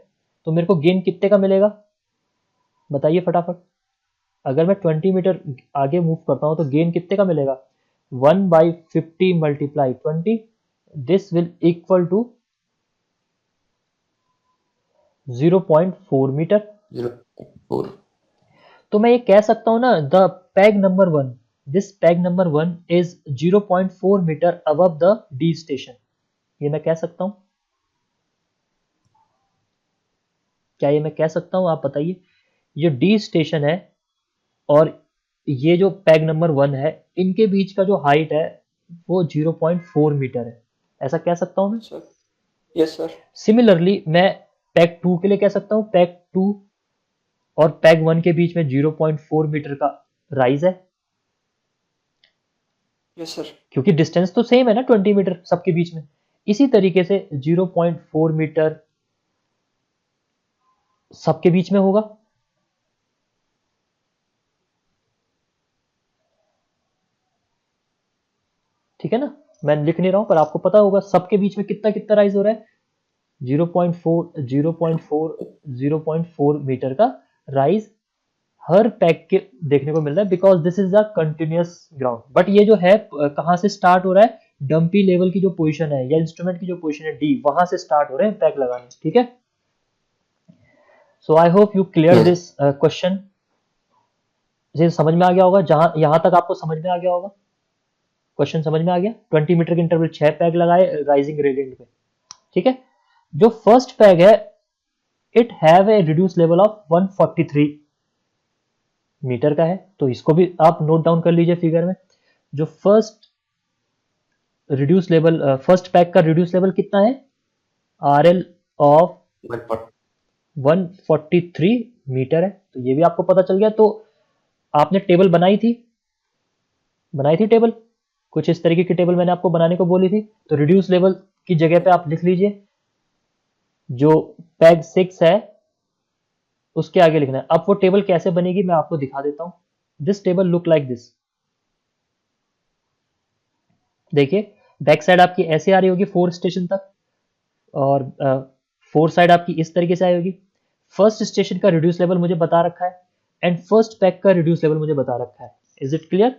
तो मेरे को गेन कितने का मिलेगा? बताइए फटाफट। अगर मैं 20 मीटर आगे मूव करता हूँ तो गेन कितने का मिलेगा? 1/50 multiply 20, this will equal to 0.4 metre. 0.4. तो मैं ये कह सकता हूँ ना, the peg number 1, this peg number 1 is 0.4 metre above the D station. ये मैं कह सकता हूँ? क्या ये मैं कह सकता हूँ? आप बताइए। ये डी स्टेशन है और ये जो पैग नंबर 1 है, इनके बीच का जो हाइट है वो 0.4 मीटर है, ऐसा कह सकता हूँ मैं? Sir. Yes, sir. सिमिलरली मैं पैग 2 के लिए कह सकता हूँ, पैग 2 और पैग 1 के बीच में 0.4 मीटर का राइज है, Yes, sir. क्योंकि डिस्टेंस तो सेम है ना 20 मीटर सबके बीच में। इसी तरीके से 0.4 मीटर सबके बीच में होगा। ठीक है ना, मैं लिख नहीं रहा हूं पर आपको पता होगा सबके बीच में कितना कितना राइज हो रहा है, 0.4 मीटर का राइज हर पैक के देखने को मिल रहा है, because this is a continuous ground. But ये जो है कहां से स्टार्ट हो रहा है, डंपी लेवल की जो पोजीशन है या इंस्ट्रूमेंट की जो पोजीशन है डी, वहां से स्टार्ट हो रहे हैं पैक लगाने, ठीक है। So I hope you clear this question, ये समझ में आ गया होगा, जहां यहां तक आपको समझ में आ गया होगा, क्वेश्चन समझ में आ गया। 20 मीटर के इंटरवल 6 पैग लगाए राइजिंग ग्रेडियंट पे, ठीक है। जो फर्स्ट पैग है it have a reduce level of 143 metre का है, तो इसको भी आप नोट डाउन कर लीजिए फिगर में। जो first reduce level, first peg का रिड्यूस लेवल कितना है, RL ऑफ 143 मीटर है, तो ये भी आपको पता चल गया। तो आपने टेबल बनाई थी टेबल, कुछ इस तरीके की टेबल मैंने आपको बनाने को बोली थी, तो रिड्यूस लेवल की जगह पे आप लिख लीजिए जो पैग 6 है उसके आगे लिखना है। अब वो टेबल कैसे बनेगी मैं आपको दिखा देता हूं। This table look like this, देखिए बैक साइड आपकी ऐसे आ रही होगी 4 स्टेशन तक, और 4 साइड आपकी इस तरीके से आई होगी। फर्स्ट स्टेशन का रिड्यूस लेवल मुझे बता रखा है एंड फर्स्ट पैक का रिड्यूस लेवल मुझे बता रखा है। Is it clear?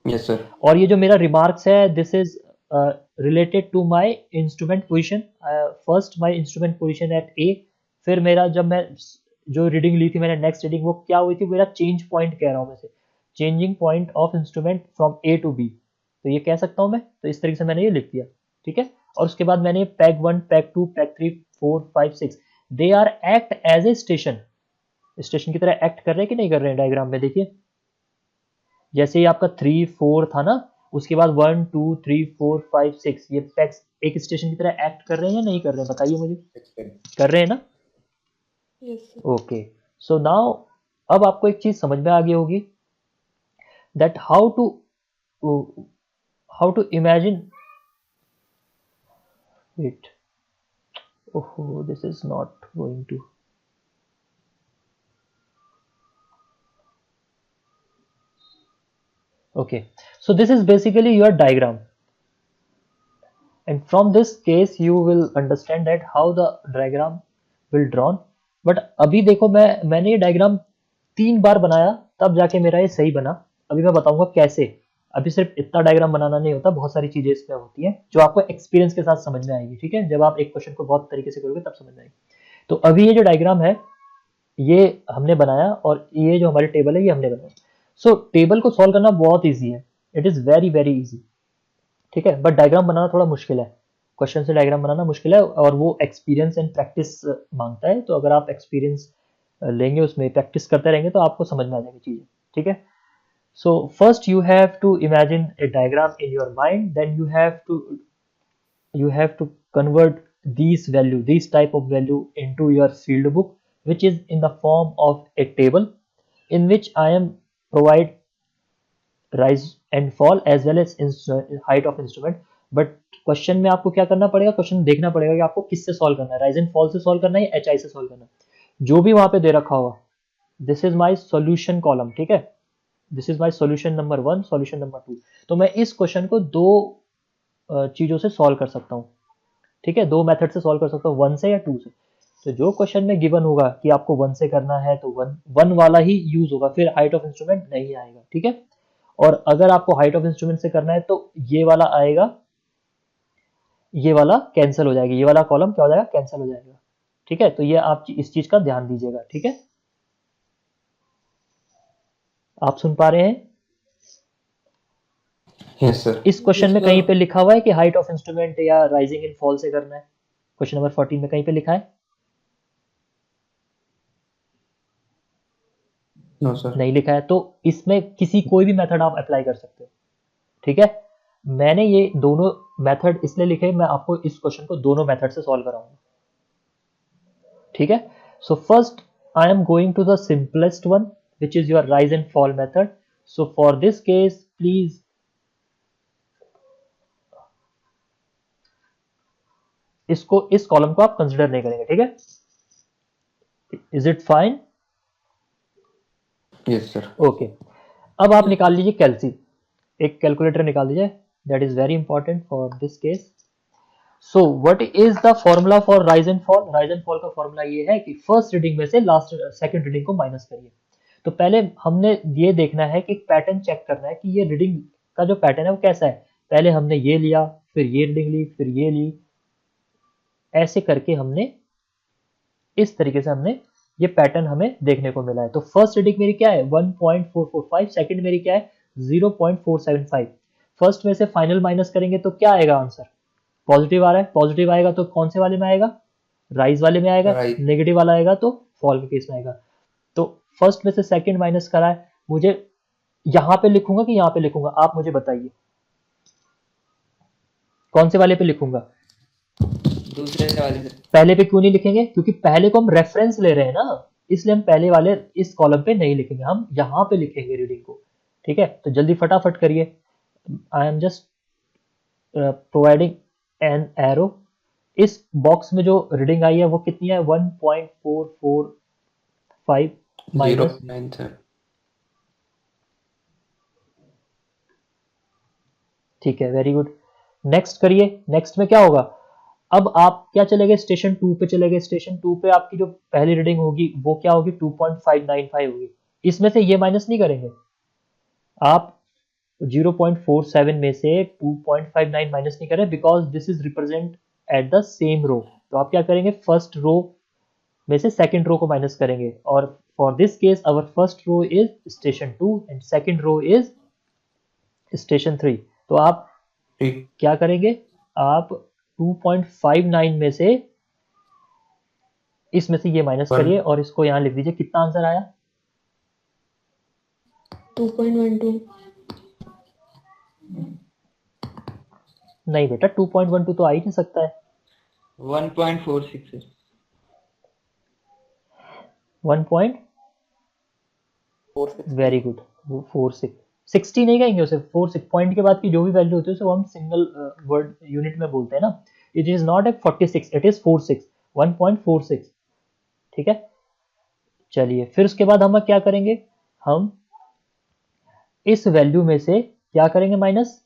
Yes sir. और ये जो मेरा रिमार्क्स है this is related to my instrument position, first my instrument position at A, फिर मेरा जब मैं जो रीडिंग ली थी मैंने नेक्स्ट रीडिंग वो क्या हुई थी, मेरा चेंज पॉइंट कह रहा हूं मैं से, changing point of instrument from A to B, तो ये कह सकता हूं मैं। तो इस तरीके से मैंने ये लिख दिया, ठीक है। और उसके बाद मैंने peg 1 peg 2 peg 3 4 5 6 they are act as a station, station की तरह एक्ट कर रहे हैं कि नहीं कर रहे हैं, डायग्राम में देखिए। जैसे ही आपका 3 4 था ना, उसके बाद 1 2 3 4 5 6 ये पैक्स एक स्टेशन की तरह एक्ट कर रहे हैं या नहीं कर रहे हैं, बताइए मुझे। कर रहे हैं ना? यस ओके, सो नाउ अब आपको एक चीज समझ में आ गई होगी that how to imagine it. ओहो, this is not going to, okay, so this is basically your diagram, and from this case you will understand that how the diagram will drawn। but अभी देखो मैंने ये डायग्राम 3 बार बनाया तब जाके मेरा ये सही बना। अभी मैं बताऊंगा कैसे। अभी सिर्फ इतना डायग्राम बनाना नहीं होता, बहुत सारी चीजें इसमें होती हैं जो आपको एक्सपीरियंस के साथ समझ में आएगी, ठीक है। जब आप एक क्वेश्चन को बहुत तरीके से करोगे तब समझ में आएगी। तो अभी ये जो डायग्राम है ये हमने बनाया और ये जो हमारी टेबल है ये हमने बनाया। सो टेबल को सॉल्व करना बहुत ईजी है, it is very very easy, ठीक है। बट डायग्राम बनाना थोड़ा मुश्किल है, क्वेश्चन से डायग्राम बनाना मुश्किल है और वो एक्सपीरियंस एंड प्रैक्टिस मांगता है। तो अगर आप एक्सपीरियंस लेंगे, उसमें प्रैक्टिस करते रहेंगे तो आपको समझ में आ जाएगी चीजें, ठीक है। So first you have to imagine a diagram in your mind, then you have to convert these type of value into your field book, which is in the form of a table in which I am provide rise and fall as well as height of instrument। but question में आपको क्या करना पड़ेगा, क्वेश्चन देखना पड़ेगा कि आपको किससे सॉल्व करना है, राइज एंड फॉल से सॉल्व करना है या HI से सॉल्व करना है, जो भी वहां पे दे रखा होगा। This is my solution column, ठीक है। This is my solution number 1, solution number 2। तो मैं इस क्वेश्चन को दो चीजों से सॉल्व कर सकता हूँ, ठीक है। 2 मेथड से सॉल्व कर सकता हूँ, 1 से या 2 से। तो जो क्वेश्चन में गिवन होगा कि आपको 1 से करना है तो 1 वाला ही यूज होगा, फिर हाइट ऑफ इंस्ट्रूमेंट नहीं आएगा, ठीक है। और अगर आपको हाइट ऑफ इंस्ट्रूमेंट से करना है तो ये वाला आएगा, ये वाला कैंसिल हो जाएगा, ये वाला कॉलम क्या हो जाएगा, कैंसिल हो जाएगा, ठीक है। तो ये आप इस चीज का ध्यान दीजिएगा, ठीक है। आप सुन पा रहे हैं? Yes sir. इस क्वेश्चन में कहीं पे लिखा हुआ है कि हाइट ऑफ इंस्ट्रूमेंट या राइजिंग इन फॉल से करना है? क्वेश्चन नंबर 14 में कहीं पे लिखा है? No sir. नहीं लिखा है। तो इसमें कोई भी मेथड आप अप्लाई कर सकते हो, ठीक है। मैंने ये दोनों मेथड इसलिए लिखे, मैं आपको इस क्वेश्चन को दोनों मेथड से सॉल्व कराऊंगा, ठीक है। So first I am going to the simplest one which is your rise and fall method. So for this case please इस कॉलम को आप कंसिडर नहीं करेंगे, ठीक है। Is it fine? Yes sir. Okay, अब आप निकाल लीजिए कैल्सी। एक कैलकुलेटर निकाल दीजिए, that is very important for this case. So what is the formula for rise and fall? Rise and fall का फॉर्मूला ये है कि फर्स्ट रीडिंग में से लास्ट सेकंड रीडिंग को माइनस करिए। तो पहले हमने ये देखना है कि पैटर्न चेक करना है कि ये रीडिंग का जो पैटर्न है वो कैसा है। पहले हमने ये लिया, फिर ये रीडिंग ली, फिर ये ली, ऐसे करके हमने इस तरीके से हमने ये पैटर्न हमें देखने को मिला है। तो फर्स्ट रीडिंग मेरी क्या है 1.445, सेकंड मेरी क्या है 0.475। फर्स्ट में से फाइनल माइनस करेंगे तो क्या आएगा आंसर? पॉजिटिव आ रहा है, पॉजिटिव आएगा तो कौन से वाले में आएगा? राइज वाले में आएगा। Right. नेगेटिव वाला आएगा तो फॉल के केस में आएगा। तो फर्स्ट में से सेकंड माइनस करा है, मुझे यहां पे लिखूंगा कि यहां पे लिखूंगा? आप मुझे बताइए कौन से वाले पे लिखूंगा? दूसरे वाले से। पहले पे क्यों नहीं लिखेंगे? क्योंकि पहले को हम रेफरेंस ले रहे हैं ना, इसलिए हम पहले वाले इस कॉलम पे नहीं लिखेंगे, हम यहां पे लिखेंगे रीडिंग को। ठीक है, तो जल्दी फटाफट करिए। I am just providing an arrow. इस बॉक्स में जो रीडिंग आई है वो कितनी है? 1.445 माइनस 0.97। ठीक है, वेरी गुड। नेक्स्ट करिए। नेक्स्ट में क्या होगा? अब आप क्या चले गए? स्टेशन 2 पे चले गए। स्टेशन 2 पे आपकी जो पहली रीडिंग होगी वो क्या होगी? 2.595 होगी। इसमें से ये माइनस नहीं करेंगे आप। 0.47 में से 2.59 माइनस नहीं करें because this is represent at the same row. तो आप क्या करेंगे? फर्स्ट रो में से सेकंड रो को माइनस करेंगे, और for this case our first row is station 2 and second row is station 3। तो आप ठीक। क्या करेंगे? आप 2.59 में से इसमें से ये माइनस वन। करिए और इसको यहां लिख दीजिए। कितना आंसर आया? 2.12। नहीं बेटा, 2.12 तो आ ही नहीं सकता है। 1.46 है। 1 पॉइंट, वेरी गुड, 46। 60 नहीं कहेंगे उसे, 46 पॉइंट के बाद की जो भी वैल्यू होती है उसे वो हम सिंगल वर्ड यूनिट में बोलते हैं ना। It is not a 46, it is 46, 1.46। ठीक है, चलिए फिर उसके बाद हम क्या करेंगे? हम इस वैल्यू में से क्या करेंगे? माइनस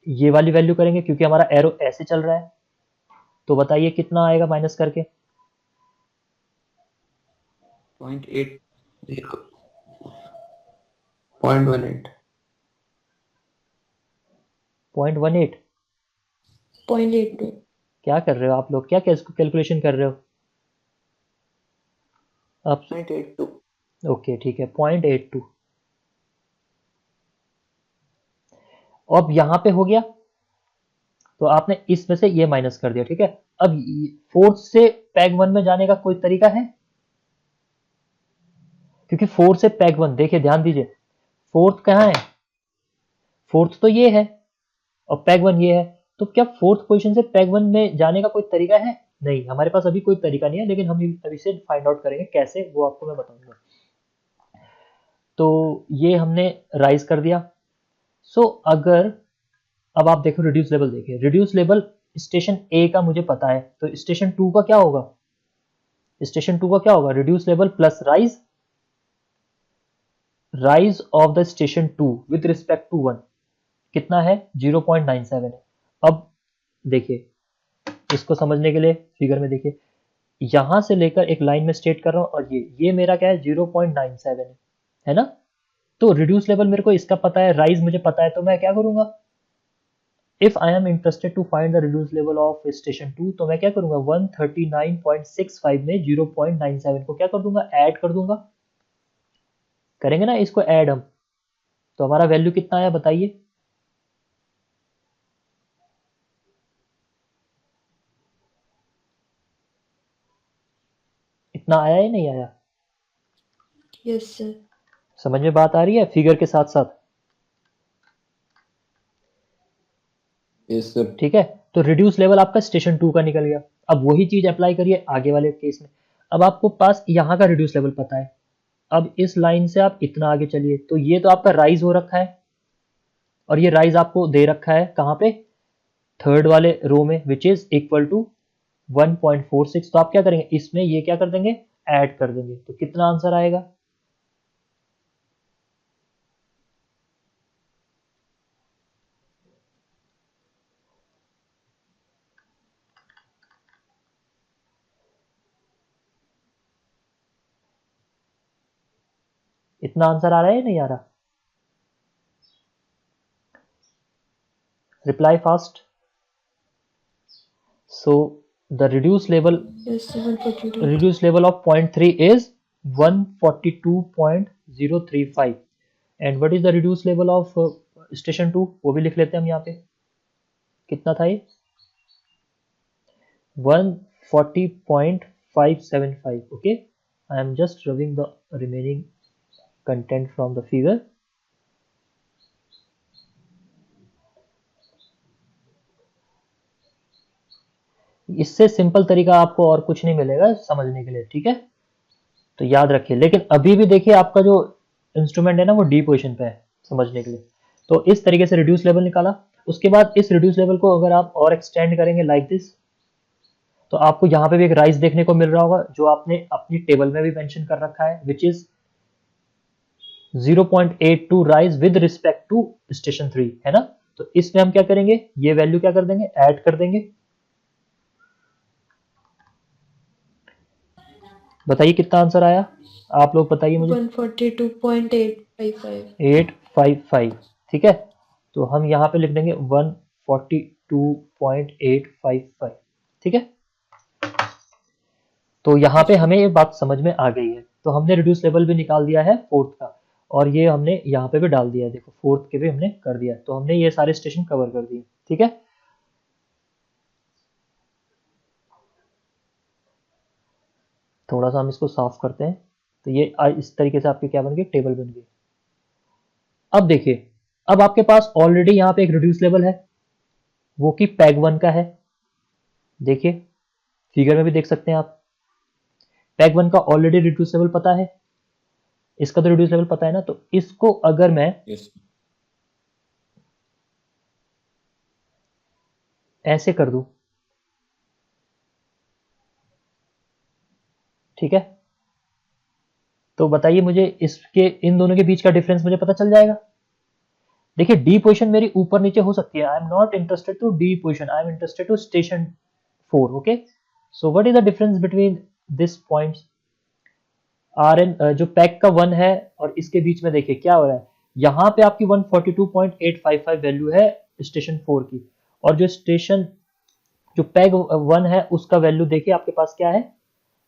ये वाली वैल्यू करेंगे, क्योंकि हमारा एरो ऐसे चल रहा है। तो बताइए कितना आएगा माइनस करके? 0.8। 0.18। 0.18। 0.82। क्या कर रहे हो आप लोग? क्या कैलकुलेशन कर रहे हो आप? 0.82। ओके ठीक है, 0.82। अब यहां पे हो गया, तो आपने इसमें से ये माइनस कर दिया। ठीक है, अब फोर्थ से पैग 1 में जाने का कोई तरीका है? क्योंकि फोर्थ से पैग 1, देखिए ध्यान दीजिए, फोर्थ कहाँ है? फोर्थ तो ये है और पैग 1 ये है। तो क्या फोर्थ पोजीशन से पैग 1 में जाने का कोई तरीका है? नहीं, हमारे पास अभी कोई तरीका नहीं है, लेकिन हम अभी से फाइंड आउट करेंगे कैसे, वो आपको मैं बताऊंगा। तो ये हमने राइज कर दिया। सो अगर अब आप देखो रिड्यूस लेवल, देखिए रिड्यूस लेवल स्टेशन ए का मुझे पता है, तो स्टेशन 2 का क्या होगा? स्टेशन 2 का क्या होगा? Reduce level plus rise, rise of the station 2 with respect to 1 कितना है? 0.97 है। अब देखिए, इसको समझने के लिए फिगर में देखिए, यहां से लेकर एक लाइन में स्टेट कर रहा हूं, और ये मेरा क्या है? 0.97 है ना। तो रिड्यूस लेवल मेरे को इसका पता है, राइज मुझे पता है, तो मैं क्या करूंगा? If I am interested to find the reduce level of station 2, तो मैं क्या करूंगा? 139.65 में 0.97 को क्या कर दूंगा? ऐड कर दूंगा। करेंगे ना इसको ऐड हम, तो हमारा वैल्यू कितना आया बताइए? इतना आया या नहीं आया? Yes sir. समझ में बात आ रही है फिगर के साथ साथ? Yes sir. ठीक है, तो रिड्यूस लेवल आपका स्टेशन 2 का निकल गया। अब वही चीज अप्लाई करिए आगे वाले केस में। अब आपको पास यहाँ का रिड्यूस लेवल पता है, अब इस लाइन से आप इतना आगे चलिए, तो ये तो आपका राइज हो रखा है, और ये राइज आपको दे रखा है कहाँ पे? थर्ड वाले रो में, विच इज इक्वल टू 1.46। तो आप क्या करेंगे? इसमें ये क्या कर देंगे? ऐड कर देंगे। तो कितना आंसर आएगा? इतना आंसर आ रहा है या नहीं आ रहा? Reply fast. So the reduced level Yes, 142. of 0.3 is 142.035 and what is the reduced level of station 2? वो भी लिख लेते हैं हम यहाँ पे. कितना था ये? 140.575. Okay, I am just rubbing the remaining content from the figure. इससे सिंपल तरीका आपको और कुछ नहीं मिलेगा समझने के लिए, ठीक है? तो याद रखिए. लेकिन अभी भी देखिए आपका जो इंस्ट्रूमेंट है ना वो डी पोजीशन पे है समझने के लिए. तो इस तरीके से रिड्यूस लेवल निकाला. उसके बाद इस रिड्यूस लेवल को अगर आप और एक्सटेंड करेंगे लाइक दिस, तो आपको यहाँ पे भी एक राइज देखने को मिल रहा होगा जो आपने अपनी टेबल में भी मेंशन कर रखा है, which is 0.82 rise with respect to station 3, है ना? तो इसमें हम क्या करेंगे, ये वैल्यू क्या कर देंगे, ऐड कर देंगे. बताइए कितना आंसर आया, आप लोग बताइए मुझे. 142.855. 855. ठीक है, तो हम यहाँ पे लिख देंगे 142.855. ठीक है, तो यहाँ पे हमें ये बात समझ में आ गई है. तो हमने रिड्यूस लेवल भी निकाल दिया है फोर्थ का, और ये हमने यहाँ पे भी डाल दिया है. देखो फोर्थ के भी हमने कर दिया, तो हमने ये सारे स्टेशन कवर कर दिए. ठीक है, थोड़ा सा हम इसको साफ करते हैं. तो ये इस तरीके से आपकी क्या बन गई, टेबल बन गई. अब देखिए, अब आपके पास ऑलरेडी यहाँ पे एक रिड्यूस लेवल है, वो कि पैग 1 का है. देखिए फिगर में भी देख सकते हैं आप, पैग 1 का ऑलरेडी रिड्यूस लेवल पता है, इसका तो रिड्यूस लेवल पता है ना. तो इसको अगर मैं ऐसे कर दूं, ठीक है, तो बताइए मुझे इसके इन दोनों के बीच का डिफरेंस मुझे पता चल जाएगा. देखिए डी पोजीशन मेरी ऊपर नीचे हो सकती है, I am not interested to D position, I am interested to station 4. Okay, so what is the difference between this points R and, जो पैग का 1 है और इसके बीच में देखिए क्या हो रहा है. यहाँ पे आपकी 142.855 वैल्यू है स्टेशन 4 की, और जो स्टेशन जो पैग 1 है उसका वैल्यू देखिए आपके पास क्या है,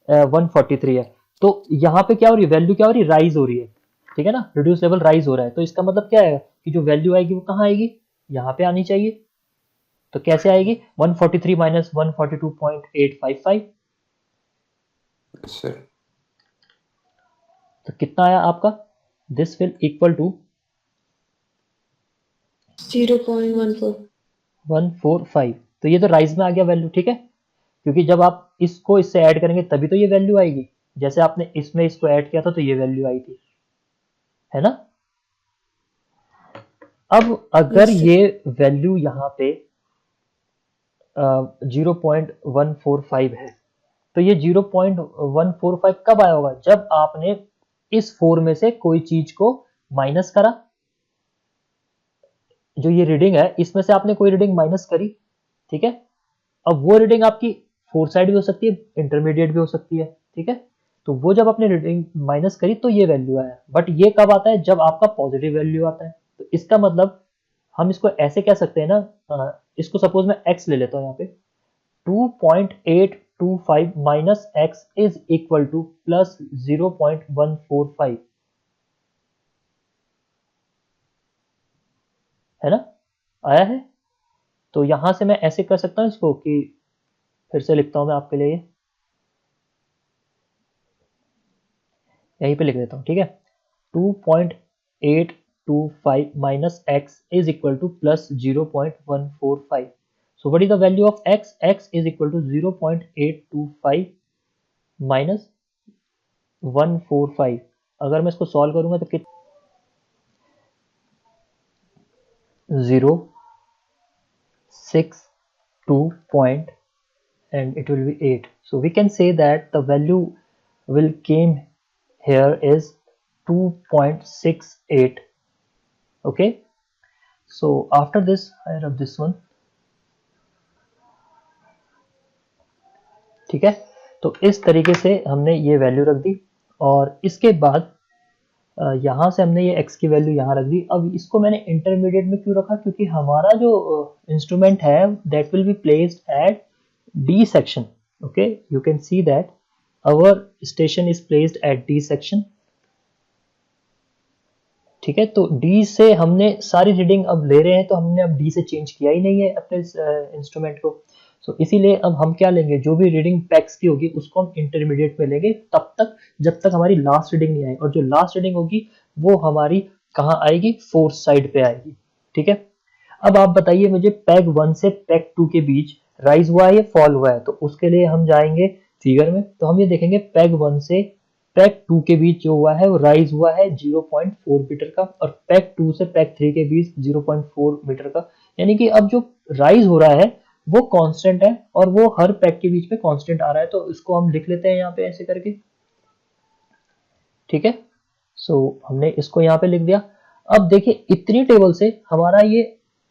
143 है. तो यहाँ पे क्या हो रही है, वैल्यू क्या हो रही है, राइज हो रही है. ठीक है ना, रिड्यूस लेवल राइज हो रहा है. तो इसका मतलब क्या है कि जो वैल्यू आएगी वो कहाँ आएगी, यहाँ पे आनी चाहिए. तो कैसे आएगी, 143 माइनस 142.855. सर तो कितना आया आपका, दिस विल इक्वल टू 0.14. 145. तो ये तो राइज में आ गया वैल्यू. ठीक है, क्योंकि जब आप इसको इससे ऐड करेंगे तभी तो ये वैल्यू आएगी. जैसे आपने इसमें इसको ऐड किया था तो ये वैल्यू आई थी, है ना. अब अगर Yes, sir. ये वैल्यू यहाँ पे 0.145 है, तो ये 0.145 कब आया होगा, जब आपने इस 4 में से कोई चीज को माइनस करा. जो ये रीडिंग है इसमें से आपने कोई रीडिंग माइनस करी. ठीक है, अब वो रीडिंग आपकी 4 साइड भी हो सकती है, इंटरमीडिएट भी हो सकती है. ठीक है, तो वो जब आपने रीडिंग माइनस करी तो ये वैल्यू आया. बट ये कब आता है, जब आपका पॉजिटिव वैल्यू आता है. तो इसका मतलब हम इसको ऐसे कह सकते हैं ना, इसको सपोज मैं x ले लेता हूँ यहाँ पे, 2.825 minus X is equal to plus 0.145, है ना, आया है. तो यहां से मैं ऐसे कर सकता हूं इसको कि फिर से लिखता हूं मैं आपके लिए, यहीं पे लिख देता हूं. ठीक है, 2.825 minus X is equal to plus 0.145. So what is the value of X, X is equal to 0.825 minus 145. अगर मैं इसको सॉल्व करूंगा तो कितना, 0.62 point and it will be 8. So we can say that the value will came here is 2.68. okay, so after this I rub this one. ठीक है, तो इस तरीके से हमने ये वैल्यू रख दी, और इसके बाद यहाँ से हमने ये x की वैल्यू यहाँ रख दी। अब इसको मैंने इंटरमीडिएट में क्यों रखा, क्योंकि हमारा जो इंस्ट्रूमेंट है that will be placed at D section. Okay, you can see that our station is placed at D section. ठीक है, तो D से हमने सारी रीडिंग अब ले रहे हैं, तो हमने अब D से चेंज किया ही नहीं है अपने इंस्ट्रूमेंट को। सो इसीलिए अब हम क्या लेंगे, जो भी रीडिंग पैक्स की होगी उसको हम इंटरमीडिएट में लेंगे तब तक जब तक हमारी लास्ट रीडिंग नहीं आए, और जो लास्ट रीडिंग होगी वो हमारी कहाँ आएगी, फोर्थ साइड पे आएगी। ठीक है, अब आप बताइए मुझे पैग 1 से पैग 2 के बीच राइज हुआ है या फॉल हुआ है, तो उसके लिए हम जाएंगे फिगर में, तो हम ये देखेंगे पैग 1 से पैग 2 के बीच जो हुआ है वो राइज हुआ है 0.4 मीटर का, और पैग 2 से पैग 3 के बीच 0.4 मीटर का। यानी कि अब जो राइज हो रहा है वो कांस्टेंट है और वो हर पैग के बीच में कांस्टेंट आ रहा है, तो इसको हम लिख लेते हैं यहाँ पे ऐसे करके। ठीक है, सो हमने इसको यहाँ पे लिख दिया। अब देखिए इतनी टेबल से हमारा ये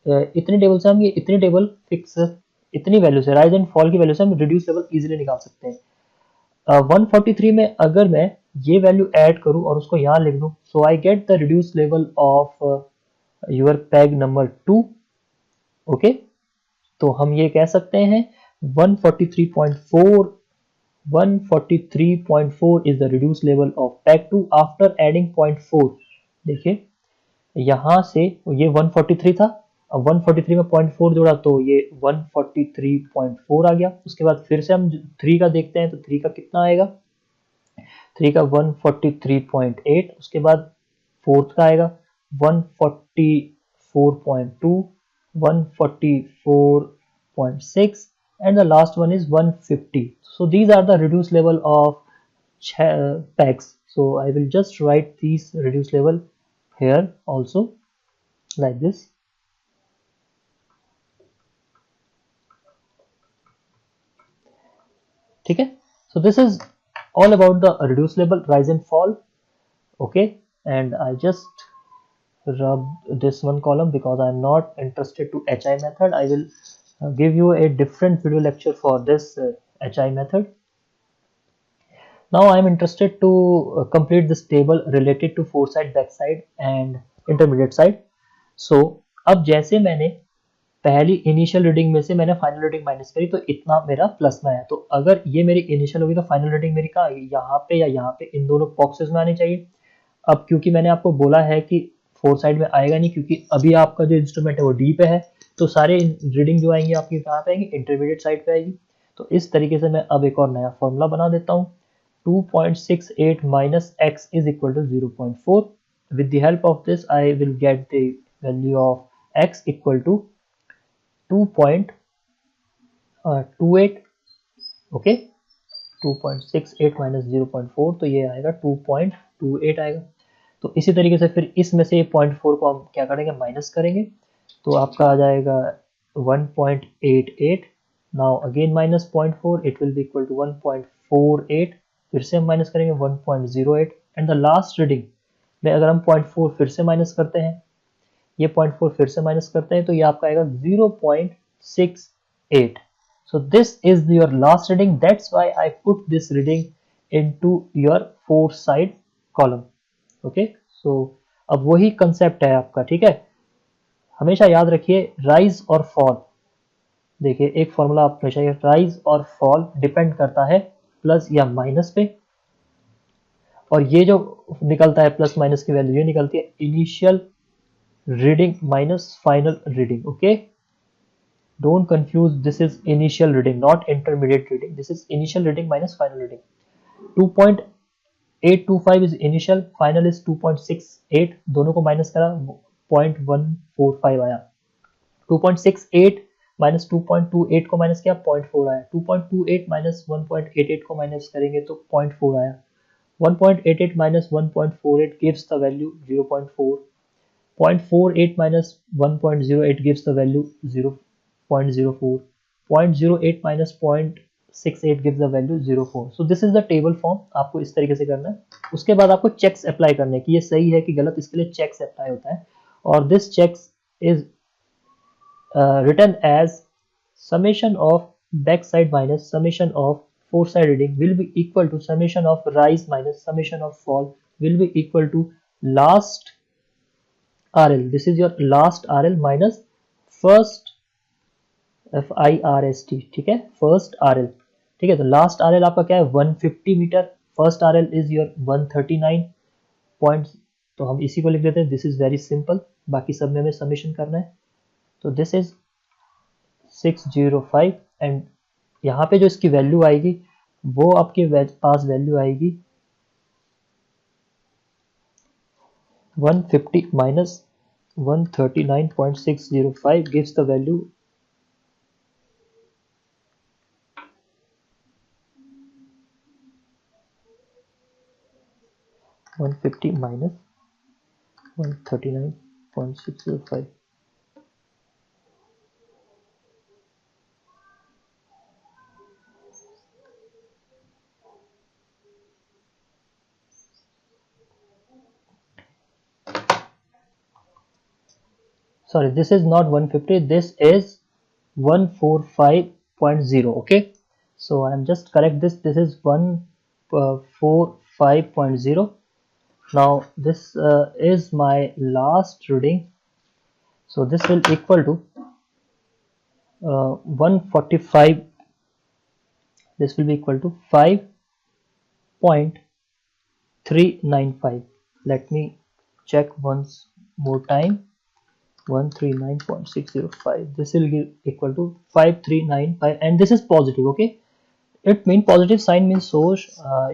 इतनी टेबल से हम ये इतनी टेबल फिक्स, इतनी वैल्यू से राइज एंड फॉल की वैल्यू से हम रिड्यूस लेवल इजीली निकाल सकते हैं। 143 में अगर मैं ये वैल्यू ऐड करूं और उसको यहाँ लिख दूं, so I get the reduce level of your peg number 2। Okay, तो हम ये कह सकते हैं 143.4 is the reduced level of PEG 2 after adding 0.4। देखिए यहाँ से ये 143 था, अब 143 में 0.4 जोड़ा तो ये 143.4 आ गया। उसके बाद फिर से हम 3 का देखते हैं, तो 3 का कितना आएगा, 3 का 143.8, उसके बाद फोर्थ का आएगा 144.2, 144.6 and the last one is 150. So these are the reduced level of pegs. So I will just write these reduced level here also like this. ठीक है, so this is all about the reduced level rise and fall. Okay, and I just rub this one column because I am not interested to HI method. I will give you a different video lecture for this HI method. Now I am interested to complete this table related to foresight, backside and intermediate side. So अब जैसे मैंने पहली इनिशियल रीडिंग में से मैंने फाइनल रीडिंग माइनस करी तो इतना मेरा प्लस में आया, तो अगर ये मेरी इनिशियल होगी तो फाइनल रीडिंग मेरी कहाँ आएगी, यहाँ पे या यहाँ पे, इन दोनों बॉक्सेस में आनी चाहिए। अब क्योंकि मैंने आपको बोला है कि फोर साइड में आएगा नहीं, क्योंकि अभी आपका जो इंस्ट्रूमेंट है वो डी पे है, तो सारे रीडिंग जो आएंगे आपकी कहाँ पे आएंगी, इंटरमीडिएट साइड पे आएगी। तो इस तरीके से मैं अब एक और नया फॉर्मूला बना देता हूँ, 2.68 minus x is equal to 0.4. With the help of this I will get the value of x equal to 2.28. okay, 2.68 minus 0.4, तो ये आएगा 2.28 आएगा। तो इसी तरीके से फिर इसमें से 0.4 को हम क्या करेंगे, माइनस करेंगे, तो आपका आ जाएगा 1.88। Now again minus 0.4, it will be equal to 1.48, फिर से हम माइनस करेंगे 1.08, एंड द लास्ट रीडिंग में अगर हम 0.4 फिर से माइनस करते हैं, ये 0.4 फिर से माइनस करते हैं, तो ये आपका आएगा 0.68। So this is your last reading. That's why I put this reading into your four side column. Okay, so अब वही कंसेप्ट है आपका, ठीक है। हमेशा याद रखिए राइज और फॉल, देखिए एक फॉर्मूला आप हमेशा, राइज और फॉल डिपेंड करता है प्लस या माइनस पे, और ये जो निकलता है प्लस माइनस की वैल्यू, ये निकलती है initial reading minus final reading. Okay, don't confuse, this is initial reading not intermediate reading, this is initial reading minus final reading। 2.825 is initial, final is 2.68, दोनों को माइनस करा 0.145 आया, 2.68 माइनस 2.28 को माइनस किया 0.4 आया, 2.28 माइनस 1.88 को माइनस करेंगे तो 0.4 आया, 1.88 minus 1.48 gives the value 0.4, 0.48 minus 1.08 gives the value 0.04, 0.08 minus 0.68 gives the value 0.4। so this is the table form, आपको इस तरीके से करना है। उसके बाद आपको चेक्स अप्लाई करने की, ये सही है कि गलत, इसके लिए चेक्स अप्लाई होता है, और this checks is written as summation of back side minus summation of foresight reading will be equal to summation of rise minus summation of fall will be equal to last RL, this is your last RL minus first FIRST, ठीक है, फर्स्ट RL, ठीक है। तो लास्ट RL आपका क्या है 150 metre, first RL is your 139 point, तो हम इसी को लिख देते हैं, दिस इज वेरी सिंपल, बाकी सब में हमें समेशन करना है। तो दिस इज 605 एंड यहाँ पे जो इसकी वैल्यू आएगी वो आपके पास वैल्यू आएगी 150 minus 139.605 gives the value 150 minus 139.605. Sorry, this is not 150, this is 145.0. okay, so I am just correct this, this is 145.0. now this is my last reading, so this will equal to 145, this will be equal to 5.395. let me check once more time, 139.605, this will give equal to 5395 and this is positive. okay, it means positive sign means so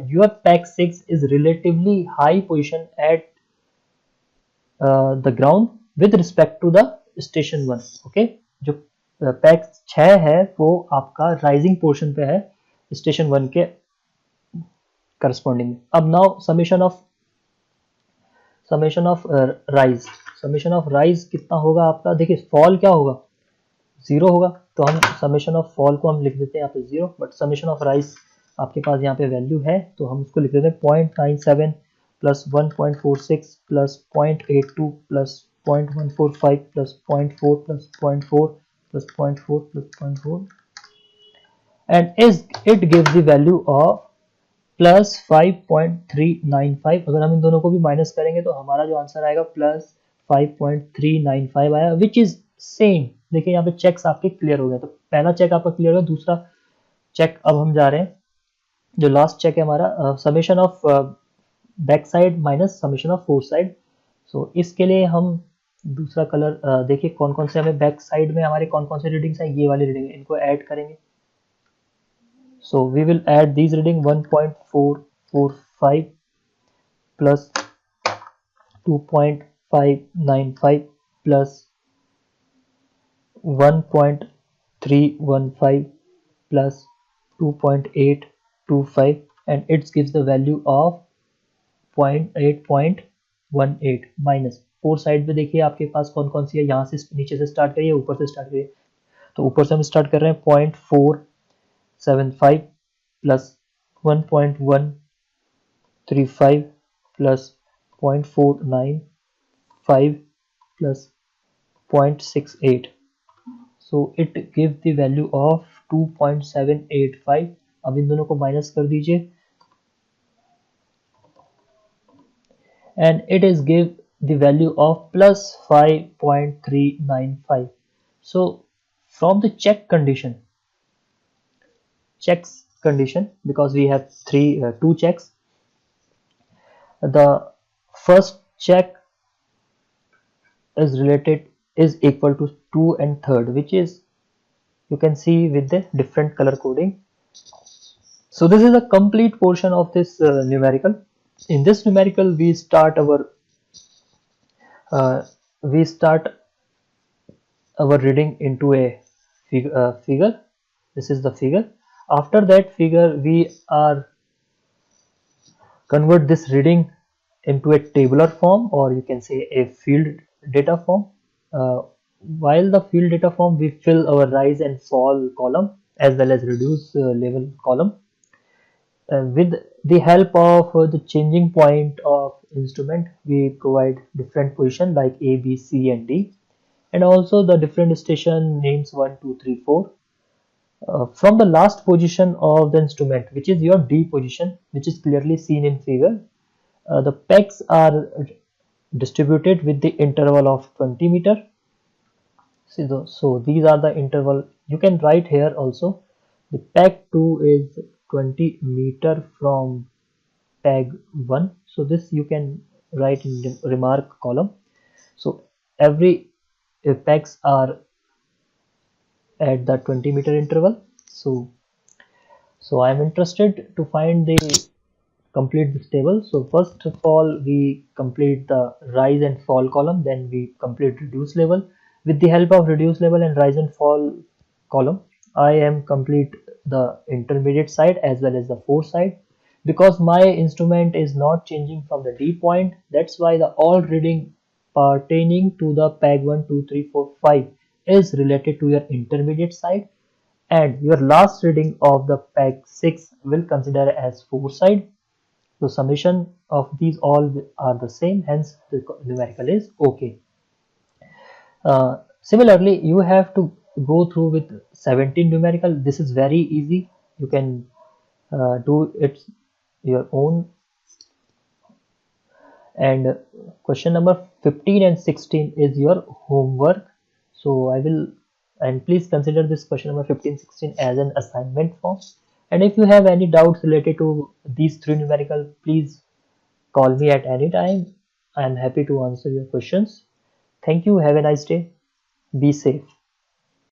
your pack 6 is relatively high position at the ground with respect to the station 1. okay, जो पैक 6 है वो आपका राइजिंग पोर्शन पे है स्टेशन 1 के करस्पॉन्डिंग। अब नाउ समेशन ऑफ राइज कितना होगा आपका, देखिए फॉल क्या होगा 0 होगा, तो हम समेशन ऑफ फॉल को हम लिख देते हैं यहाँ पे 0, बट समेशन ऑफ राइज आपके पास यहाँ पे वैल्यू है तो हम उसको लिख देते हैं 0.97 plus 1.46 plus 0.82 plus 0.145 plus 0.4 plus 0.4 plus 0.4 plus 0.4 and it gives the value of plus 5.395। अगर हम इन दोनों को भी माइनस करेंगे तो हमारा जो आंसर आएगा प्लस 5.395 आया, विच इज सेम। देखिए यहाँ पे चेक्स आपके क्लियर हो गए, तो पहला चेक आपका क्लियर हो गया, दूसरा चेक अब हम जा रहे हैं, जो लास्ट चेक है हमारा summation of back side minus summation of fore side. So इसके लिए हम दूसरा कलर देखिए कौन कौन से हमें बैक साइड में हमारे कौन कौन से रीडिंग्स हैं, ये वाली रीडिंग इनको ऐड करेंगे। So we will add these reading 1.445 plus 2.595 plus 1.315 plus 2.825 and it gives the value of 0.818 minus four side पे देखिए आपके पास कौन कौन सी है, यहाँ से नीचे से स्टार्ट करिए ऊपर से स्टार्ट करिए, तो ऊपर से हम स्टार्ट कर रहे हैं 0.475 plus 1.135 plus 0.495 plus 0.68, so it gives the value of 2.785। अब इन दोनों को माइनस कर दीजिए and it is give the value of plus 5.395। so from the checks condition, because we have two checks, the first check is equal to 2 and third, which is you can see with the different color coding. So this is a complete portion of this numerical. In this numerical we start our reading into a figure. This is the figure. After that figure we are convert this reading into a tabular form, or you can say a field data form. While the field data form we fill our rise and fall column as well as reduce level column. With the help of the changing point of instrument we provide different position like A, B, C and D, and also the different station names 1, 2, 3, 4. From the last position of the instrument, which is your D position, which is clearly seen in figure, the pegs are distributed with the interval of 20 meter. So these are the interval. You can write here also. The peg 2 is 20 meter from peg 1. So this you can write in the remark column. So every pegs are at the 20 meter interval. So I am interested to find the complete this table. So first of all, we complete the rise and fall column, then we complete reduce level. With the help of reduce level and rise and fall column, I am complete the intermediate side as well as the force side. Because my instrument is not changing from the D point, that's why the all reading pertaining to the peg 1, 2, 3, 4, 5 is related to your intermediate side, and your last reading of the peg 6 will consider as force side. So summation of these all are the same, hence the numerical is okay. Similarly, you have to go through with 17 numerical. This is very easy. You can do it your own. And question number 15 and 16 is your homework. So I will, and please consider this question number 15, 16 as an assignment form. And if you have any doubts related to these three numerical, please call me at any time. I am happy to answer your questions. Thank you. Have a nice day. Be safe.